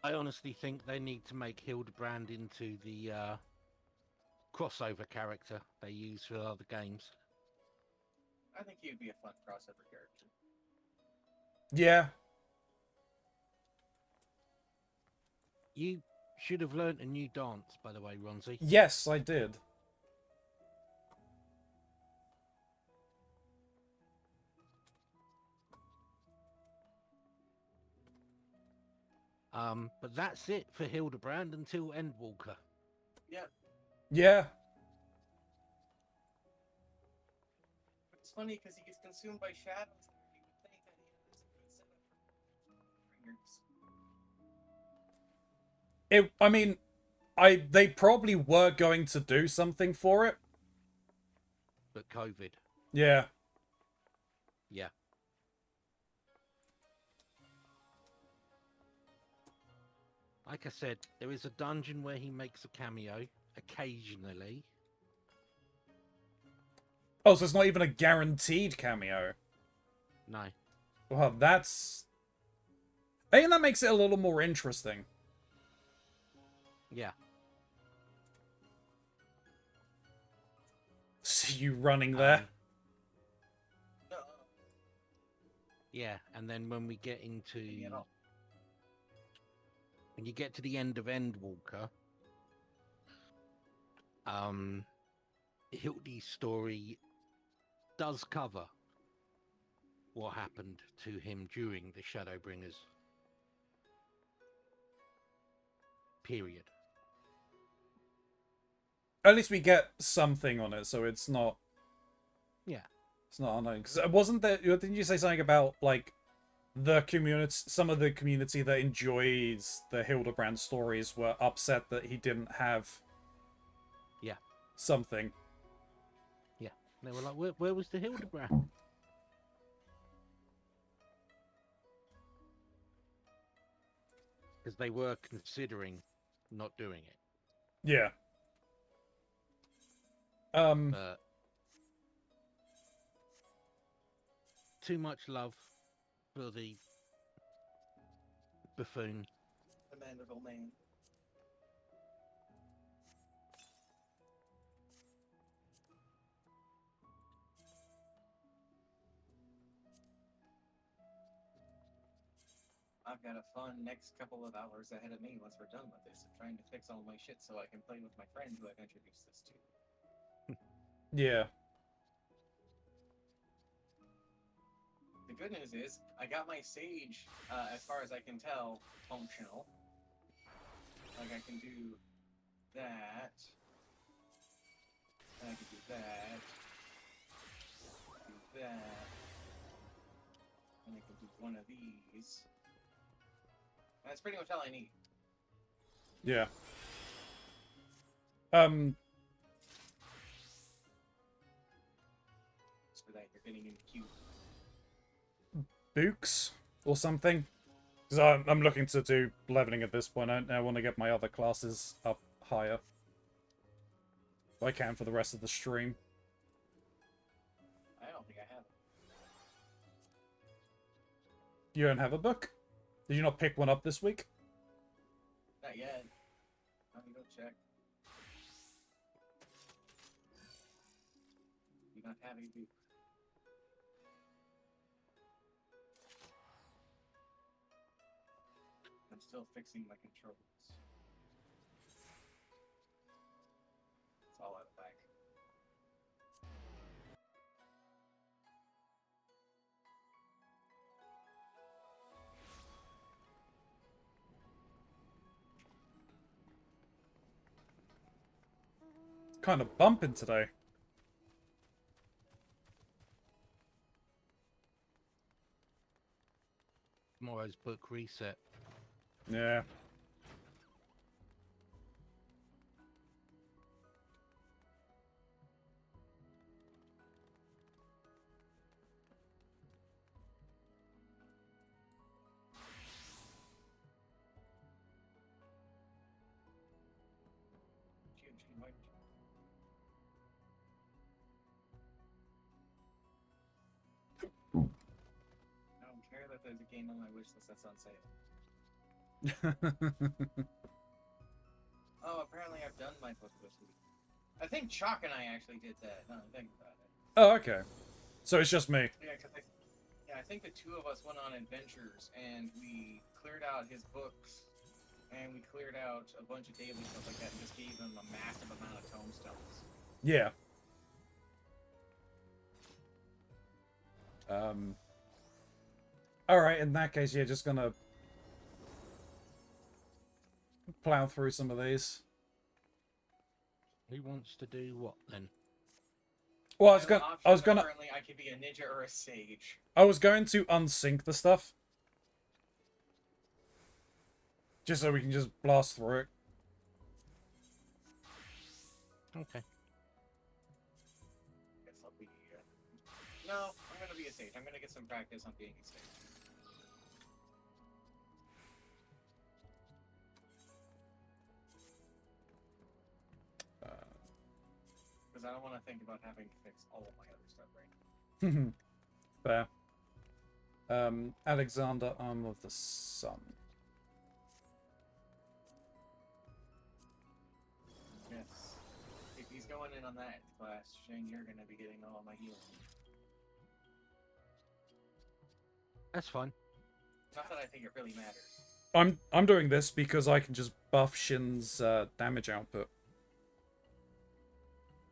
I honestly think they need to make Hildebrand into the crossover character they use for other games. I think he'd be a fun crossover character. Yeah. You should have learnt a new dance, by the way, Ronzi. Yes, I did. But that's it for Hildebrand until Endwalker. Yep. Yeah. It's funny because he gets consumed by shadows. You would think that he has a good setup for I mean, they probably were going to do something for it. But COVID. Yeah. Yeah. Like I said, there is a dungeon where he makes a cameo occasionally. Oh, so it's not even a guaranteed cameo. No. Well, that's... I think that makes it a little more interesting. Yeah. See you running there. Yeah, and then when we get into... You know. When you get to the end of Endwalker, Hildy's story does cover what happened to him during the Shadowbringers period. At least we get something on it, so it's not... Yeah. It's not unknown. Because wasn't there... Didn't you say something about, like, the community, some of the community that enjoys the Hildebrand stories were upset that he didn't have Yeah. something. Yeah. They were like, where was the Hildebrand? Because they were considering not doing it. Yeah. But too much love for the buffoon. The mandible man. I've got a fun next couple of hours ahead of me once we're done with this. I'm trying to fix all my shit so I can play with my friend who I've introduced this to. Yeah. The good news is, I got my sage, as far as I can tell, functional. Like, I can do that. And I can do that. Do that. And I can do one of these. And that's pretty much all I need. Yeah. Just for that, you're getting in the queue. Books or something. Because I'm looking to do leveling at this point. I want to get my other classes up higher. If I can for the rest of the stream. I don't think I have it. You don't have a book? Did you not pick one up this week? Not yet. Let me go check. Do not have a book. I'm still fixing my controls. It's all out of whack. It's kind of bumping today. Tomorrow's book reset. Yeah. I don't care that there's a game on my wish list that's on sale. Oh, apparently I've done my book this week. I think Chalk and I actually did that. No, think about it. Oh, okay. So it's just me. Yeah, I think the two of us went on adventures and we cleared out his books and we cleared out a bunch of daily stuff like that and just gave him a massive amount of tomestones. Yeah. Alright, in that case, yeah, just gonna plow through some of these. Who wants to do what then? Well, Currently, I could be a ninja or a sage. I was going to unsync the stuff. Just so we can just blast through it. Okay. Guess I'll be. No, I'm gonna be a sage. I'm gonna get some practice on being a sage. Because I don't want to think about having to fix all of my other stuff right now. Fair. Alexander, Arm of the Sun. Yes. If he's going in on that class, Shane, you're gonna be getting all my healing. That's fine. Not that I think it really matters. I'm doing this because I can just buff Shin's damage output.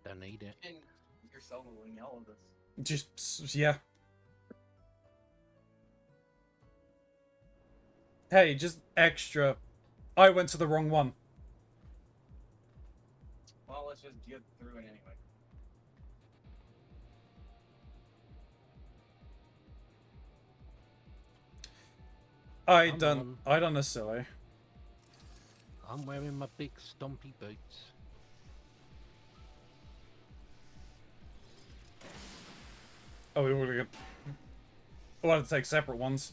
Don't need it. And you're soloing all of this. Just, yeah. Hey, just extra. I went to the wrong one. Well, let's just get through it anyway. I Come don't. on. I don't know, silly. I'm wearing my big stompy boots. Oh, we were gonna. I wanted to take separate ones.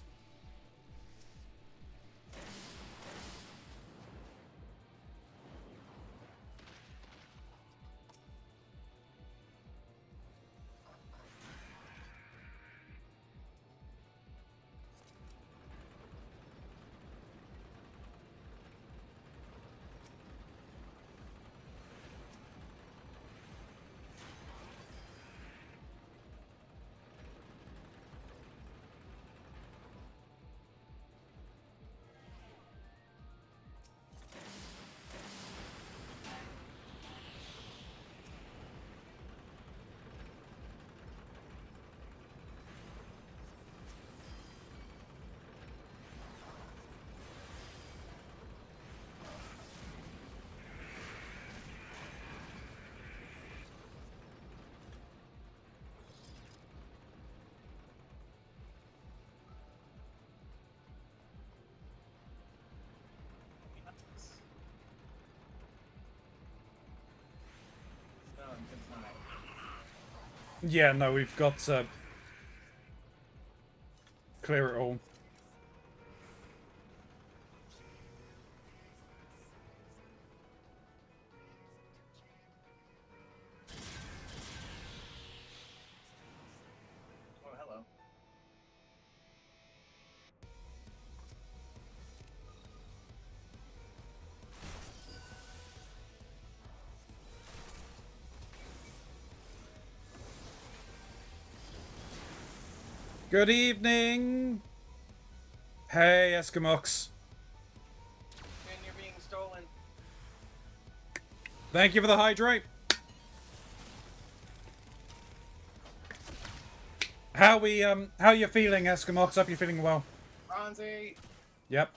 No, it's not. Yeah, no, we've got to clear it all. Oh, hello. Good evening. Hey, Eskimox. And you're being stolen. Thank you for the hydrate. How you feeling, Eskimox? Hope you're feeling well. Keronzi! Yep.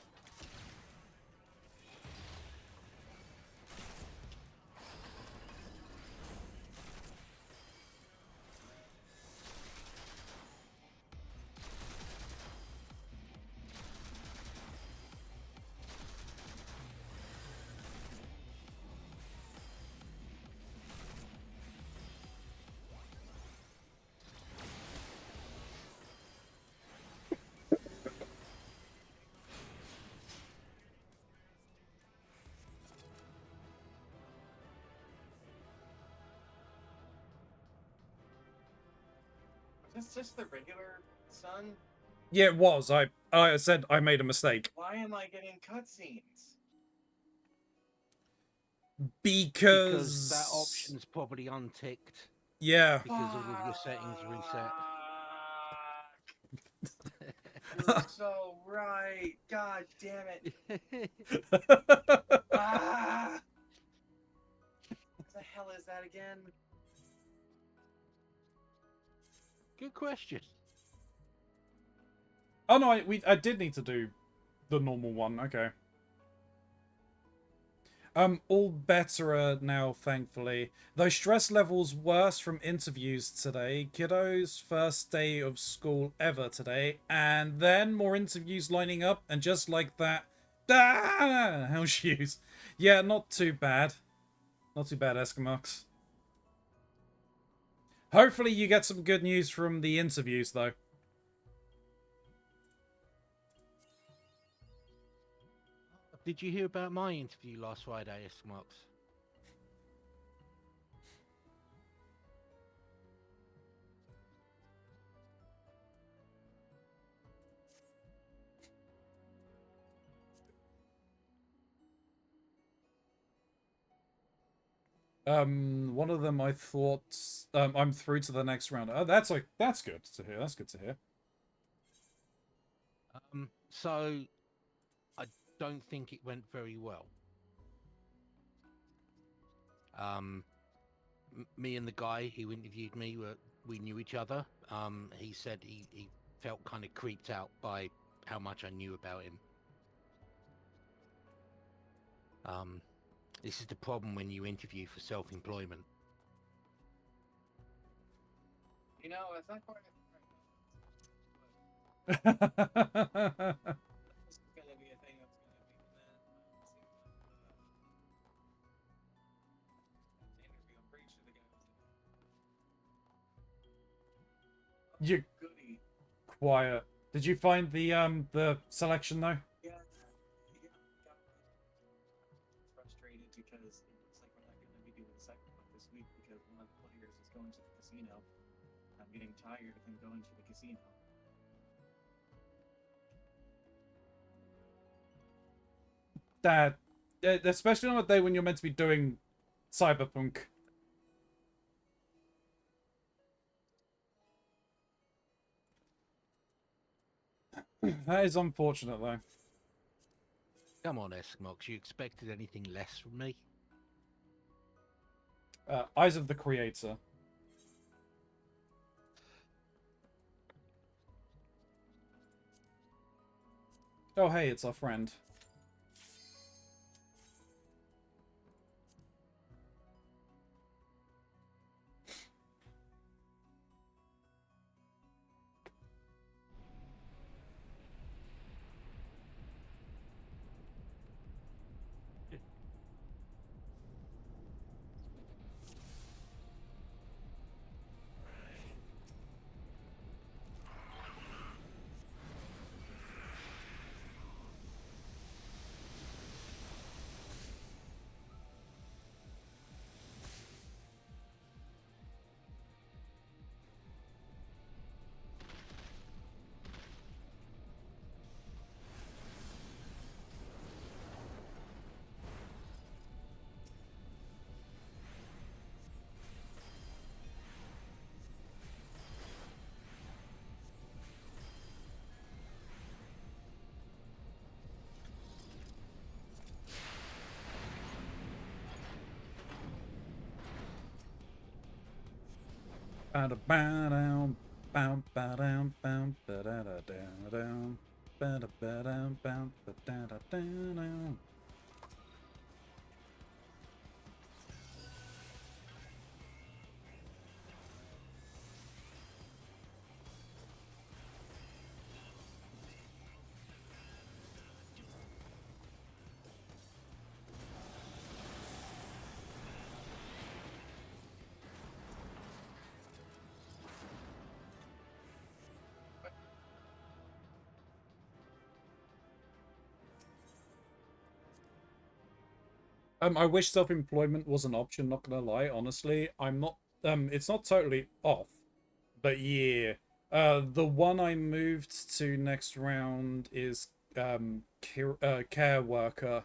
Is this just the regular sun? Yeah, it was. I said I made a mistake. Why am I getting cutscenes? Because that Because option's probably unticked. yeah. Because all of your settings reset. You're so right. God damn it. Ah! What the hell is that again? Good question. Oh no, I did need to do the normal one. Okay. All better now, thankfully. Though stress levels worse from interviews today. Kiddo's first day of school ever today, and then more interviews lining up, and just like that, house shoes. Yeah, not too bad. Not too bad, Eskimox. Hopefully you get some good news from the interviews, though. Did you hear about my interview last Friday, Eskimox? One of them I thought I'm through to the next round. Oh, that's good to hear. That's good to hear. So I don't think it went very well. Me and the guy who interviewed me we knew each other. He said he felt kind of creeped out by how much I knew about him. This is the problem when you interview for self-employment. You know, it's not quite. quiet. Did you find the selection though? Yeah, got frustrated because it looks like we're not going to be doing Cyberpunk this week because one of the players is going to the casino. I'm getting tired of him going to the casino. That, especially on a day when you're meant to be doing Cyberpunk. That is unfortunate though. Come on, Eskimox, you expected anything less from me? Eyes of the Creator. Oh hey, it's our friend. Ba-da-ba-dum, bam-ba-dum, bam, ba-da-da-da-dum, ba-da-ba-dum, bam, ba-da-da-da-dum. I wish self-employment was an option, not gonna lie, honestly. I'm not it's not totally off. But yeah. The one I moved to next round is care worker.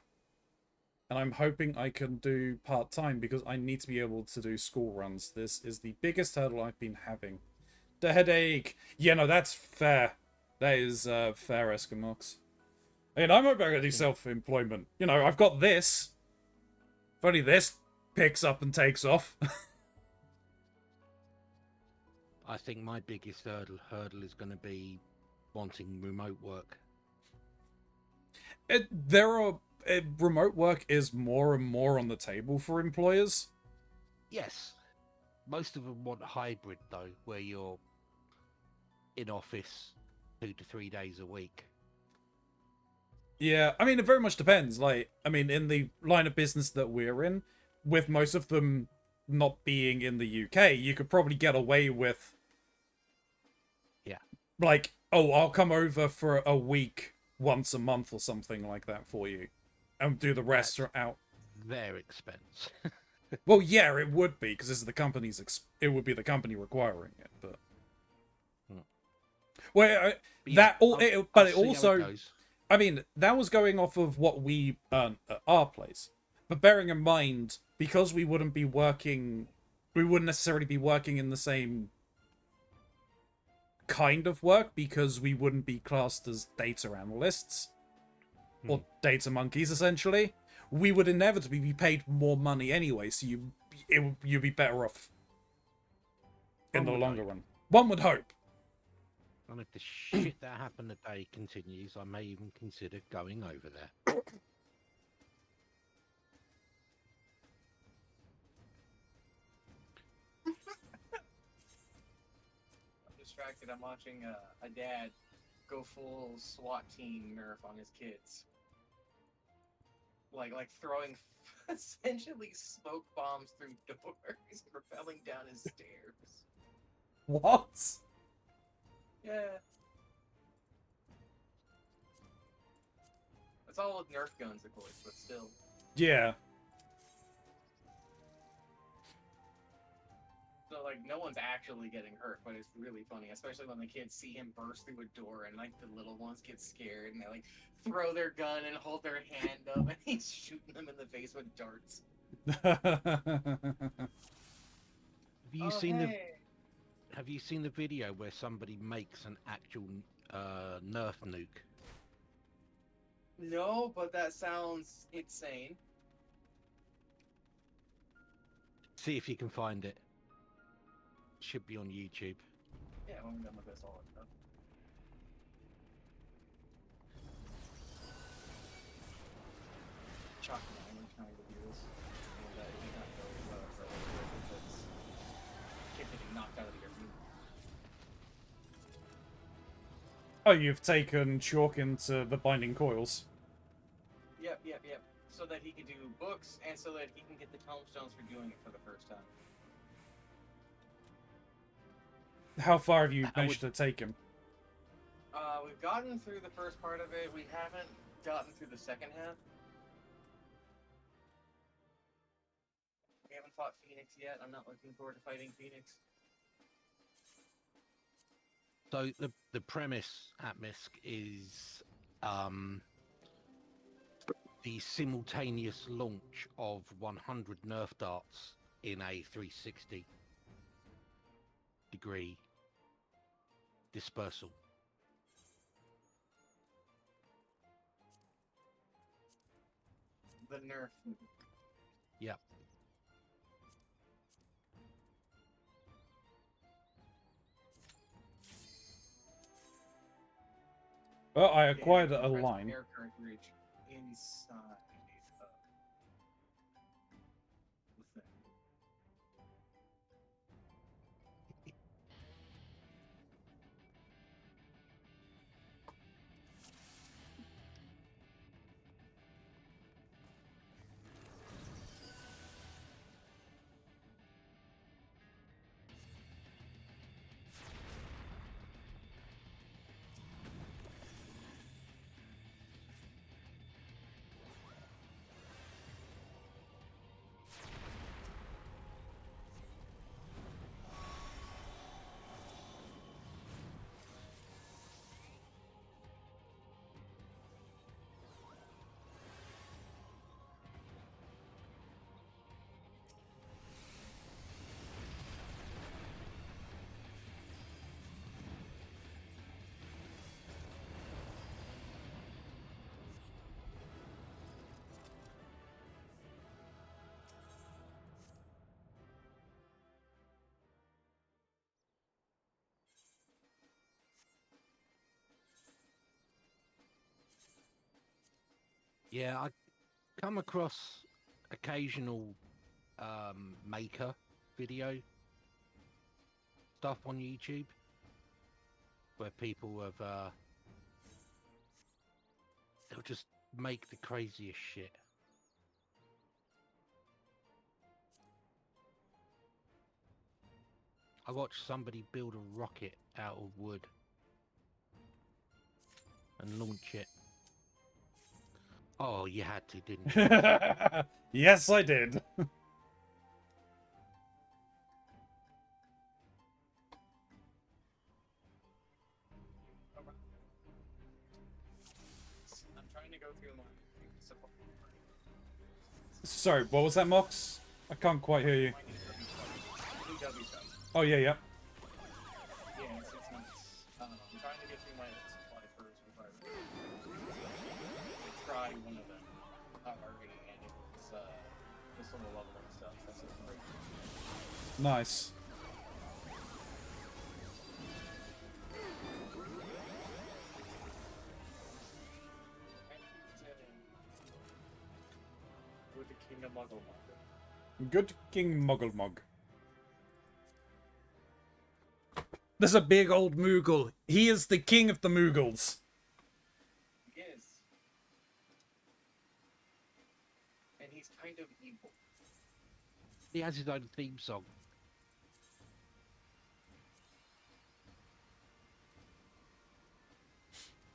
And I'm hoping I can do part-time because I need to be able to do school runs. This is the biggest hurdle I've been having. The headache. Yeah, no, that's fair. That is fair, Eskimox. I mean, I'm hoping I can do self-employment. You know, I've got this. If only this picks up and takes off. I think my biggest hurdle is going to be wanting remote work. Remote work is more and more on the table for employers. Yes. Most of them want hybrid, though, where you're in office 2 to 3 days a week. Yeah, I mean, it very much depends. Like, I mean, in the line of business that we're in, with most of them not being in the UK, you could probably get away with... Yeah. Like, oh, I'll come over for a week once a month or something like that for you. And do the rest out. Their expense. Well, yeah, it would be, because this is the company's... it would be the company requiring it, but... Well, but it also... I mean, that was going off of what we earn at our place. But bearing in mind, because we wouldn't be working... We wouldn't necessarily be working in the same kind of work, because we wouldn't be classed as data analysts. Or data monkeys, essentially. We would inevitably be paid more money anyway, so you'd be better off in the longer run. One would hope. And if the shit that happened today continues, I may even consider going over there. I'm distracted. I'm watching a dad go full SWAT team nerf on his kids. Like throwing essentially smoke bombs through doors, rappelling down his stairs. What? Yeah. It's all with Nerf guns, of course, but still. Yeah. So, like, no one's actually getting hurt, but it's really funny, especially when the kids see him burst through a door and, like, the little ones get scared and they, like, throw their gun and hold their hand up and he's shooting them in the face with darts. Have you seen the video where somebody makes an actual Nerf nuke? No, but that sounds insane. See if you can find it. Should be on YouTube. Yeah, when we're done with this, all done. Shocking, I'm trying to do this. And it did not go for a little bit because kept getting knocked out of the arena. Oh, you've taken chalk into the binding coils. Yep. So that he can do books and so that he can get the tombstones for doing it for the first time. How far have you managed to take him? We've gotten through the first part of it. We haven't gotten through the second half. We haven't fought Phoenix yet. I'm not looking forward to fighting Phoenix. So the premise at Misk is the simultaneous launch of 100 Nerf darts in a 360-degree dispersal. The Nerf. Yep. Well, I acquired Yeah, a press line. Air cartridge inside the thing. Yeah, I come across occasional maker video stuff on YouTube where people have they'll just make the craziest shit. I watched somebody build a rocket out of wood and launch it. Oh, you had to, didn't you? Yes, I did. I'm trying to go through my support. Sorry, what was that, Mox? I can't quite hear you. Oh, yeah. Yeah, it's nice. I'm trying to get through my supply first before I try one of them. Already, and it's this little level and stuff. That's just great. Nice. With the King of Muggle Muggle. Good King Mugglemug. There's a big old Moogle. He is the king of the Moogles. He is. And he's kind of evil. He has his own theme song.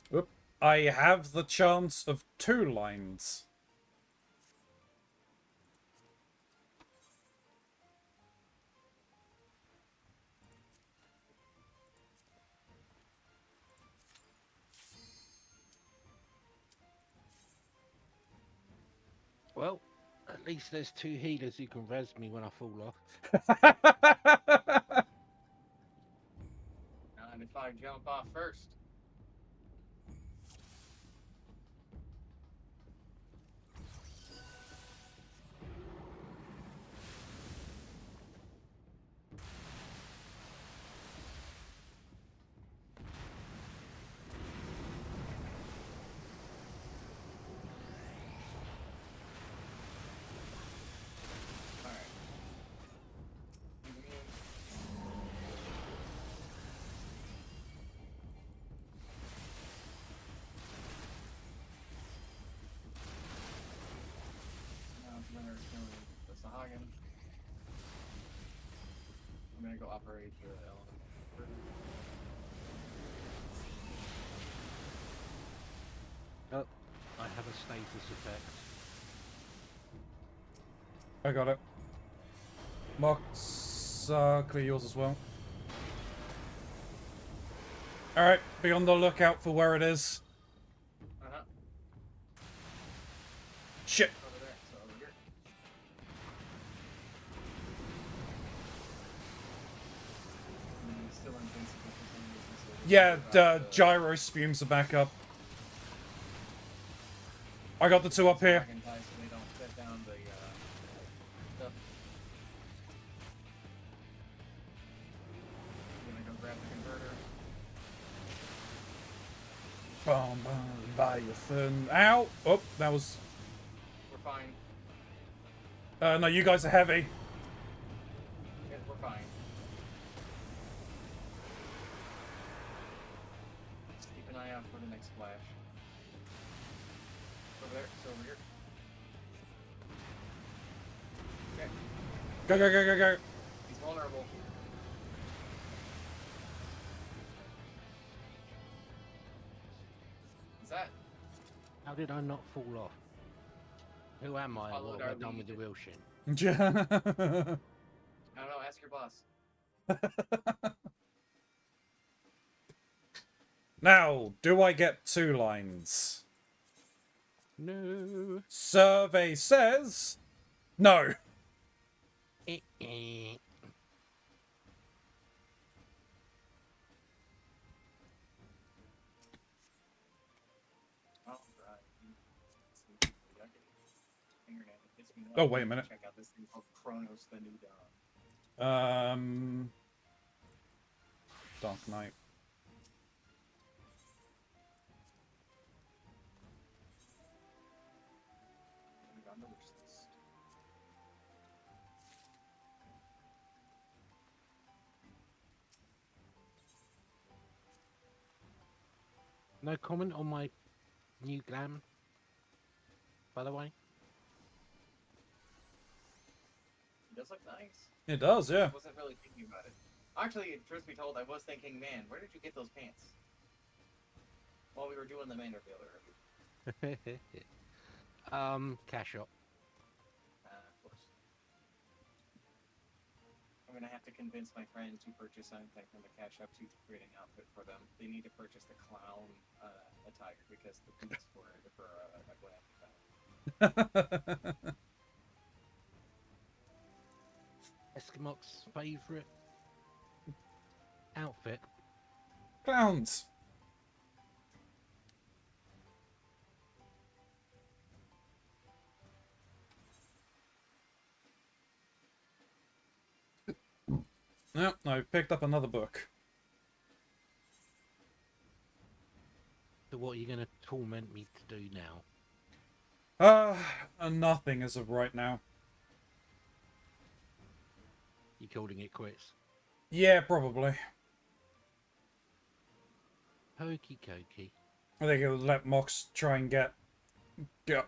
Whoop. I have the chance of 2 lines. Well, at least there's 2 healers who can res me when I fall off. And if I jump off first. Alright. Now it's another killing the Sahagin. I'm gonna go operate the element. Oh, I have a status effect. I got it. Mox, clear yours as well. Alright, be on the lookout for where it is. Uh-huh. Shit. Over there, so over here. And then it's still invincible for some reason, so we Yeah, can go back to- gyro spumes are back up. I got the 2 up here. Sahagin dies so they don't set down the stuff. I'm gonna go grab the converter. Boom, boom, Leviathan. Ow! Oh, that was... We're fine. no, you guys are heavy. Yeah, we're fine. Just keep an eye out for the next splash. Over there, it's over here. Okay, Go, go, go, go, go. he's vulnerable. Is that? How did I not fall off? Who am I? Followed What have our I done with the lead. real shit? I don't know, ask your boss. Now, do I get 2 lines? No. Survey says... No. Alright. Oh, wait a minute. Check out this thing called Kronos the New Dawn. Dark Knight. Put it on the wish list. No comment on my new glam, by the way. It does look nice. It does, yeah. I wasn't really thinking about it. Actually, truth be told, I was thinking, man, where did you get those pants? While we were doing the Mander Builder review. Cash shop. Of course. I'm gonna have to convince my friend to purchase something from the cash shop to create an outfit for them. They need to purchase the clown attire because the boots for a glam found. Eskimok's favourite outfit. Clowns. Yep, I've picked up another book. So what are you going to torment me to do now? Nothing as of right now. You calling it quits? Yeah, probably. Hokey cokey. I think it'll let Mox try and get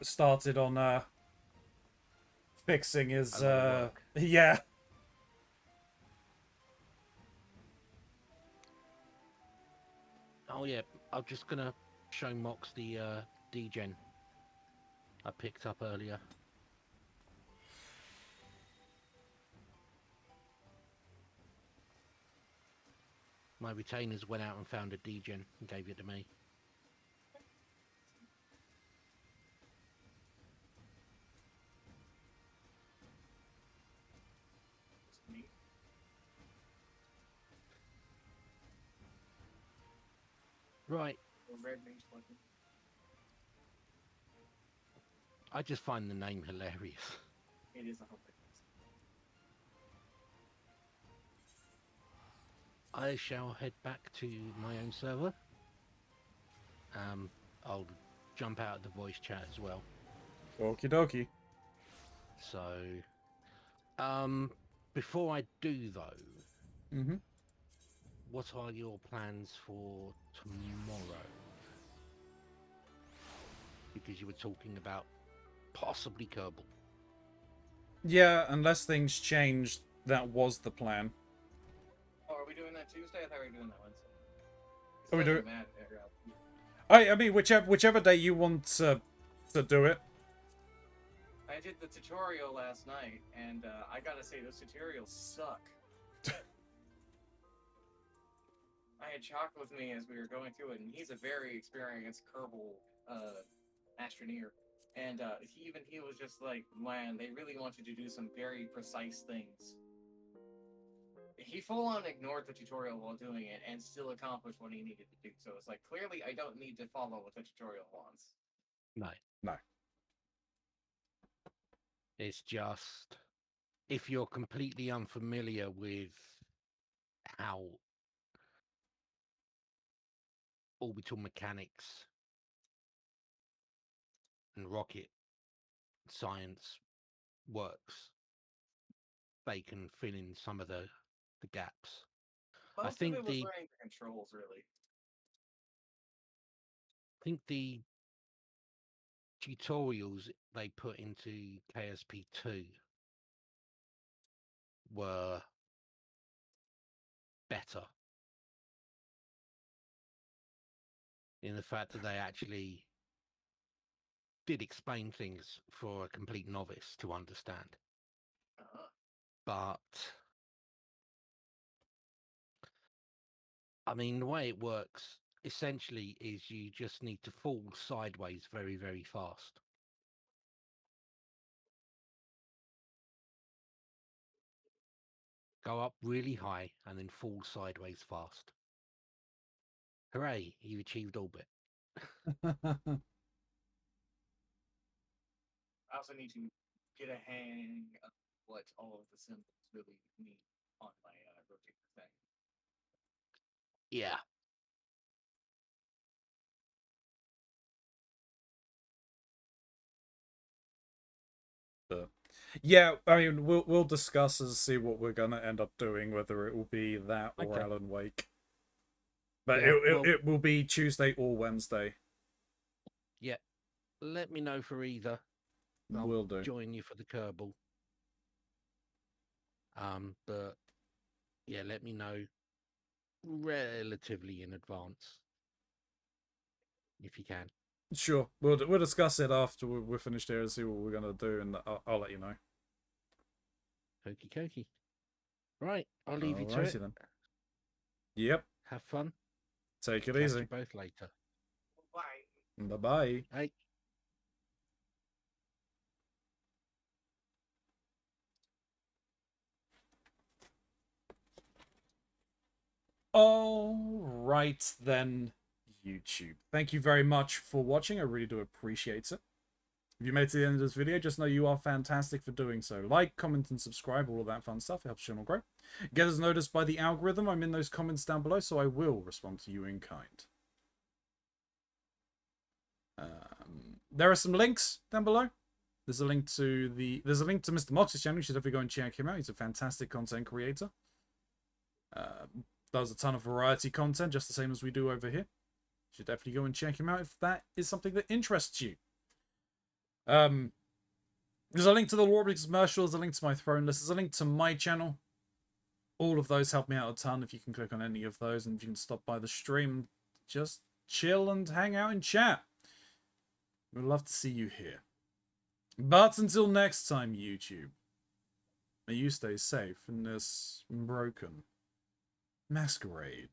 started on fixing his work. yeah. Oh yeah, I'm just gonna show Mox the degen I picked up earlier. My retainers went out and found a degen and gave it to me. Just neat. Right. The red mage looking. I just find the name hilarious. It is a hump. I shall head back to my own server. I'll jump out of the voice chat as well. Okie dokie. So, before I do though, Mm-hmm. what are your plans for tomorrow? Because you were talking about possibly Kerbal. Yeah, unless things changed, that was the plan. Oh, are we doing that Tuesday? I thought we were doing that Wednesday. Oh, we do it. Mad, I mean, whichever day you want to do it. I did the tutorial last night, and I gotta say, those tutorials suck. I had Chalk with me as we were going through it, and he's a very experienced Kerbal astroneer. And he was just like, man, they really want you to do some very precise things. He full on ignored the tutorial while doing it and still accomplished what he needed to do. So it's like, clearly I don't need to follow what the tutorial wants. No. It's just, if you're completely unfamiliar with how orbital mechanics and rocket science works, they can fill in some of the gaps. Most think of it was the- learning the controls, really. I think the tutorials they put into KSP2 were better in the fact that they actually did explain things for a complete novice to understand. But I mean, the way it works essentially is you just need to fall sideways very, very fast. Go up really high and then fall sideways fast. Hooray, you achieved orbit. I also need to get a hang of what all of the symbols really mean on my rotator thing. Yeah. But yeah, I mean, we'll discuss and see what we're gonna end up doing, whether it will be that or Okay. Alan Wake. But Yeah, it will be Tuesday or Wednesday. Yeah. Let me know for either. I'll Will do. join you for the Kerbal. But yeah, let me know relatively in advance if you can. Sure, we'll discuss it after we're finished here and see what we're gonna do, and I'll let you know. Okie dokie. Right, I'll leave you to Alrighty it. then. Yep. Have fun. Take it Catch easy. you both later. Bye. Bye bye. Hey. Alright then, YouTube. Thank you very much for watching. I really do appreciate it. If you made it to the end of this video, just know you are fantastic for doing so. Like, comment, and subscribe, all of that fun stuff. It helps the channel grow. Get us noticed by the algorithm. I'm in those comments down below, so I will respond to you in kind. There are some links down below. There's a link to Mr. Mox's channel. You should definitely go and check him out. He's a fantastic content creator. Does a ton of variety content, just the same as we do over here. You should definitely go and check him out if that is something that interests you. There's a link to the Warbrick commercial, there's a link to my throne list, there's a link to my channel. All of those help me out a ton if you can click on any of those, and if you can stop by the stream, just chill and hang out in chat. We'd love to see you here. But until next time, YouTube, may you stay safe in this broken masquerade.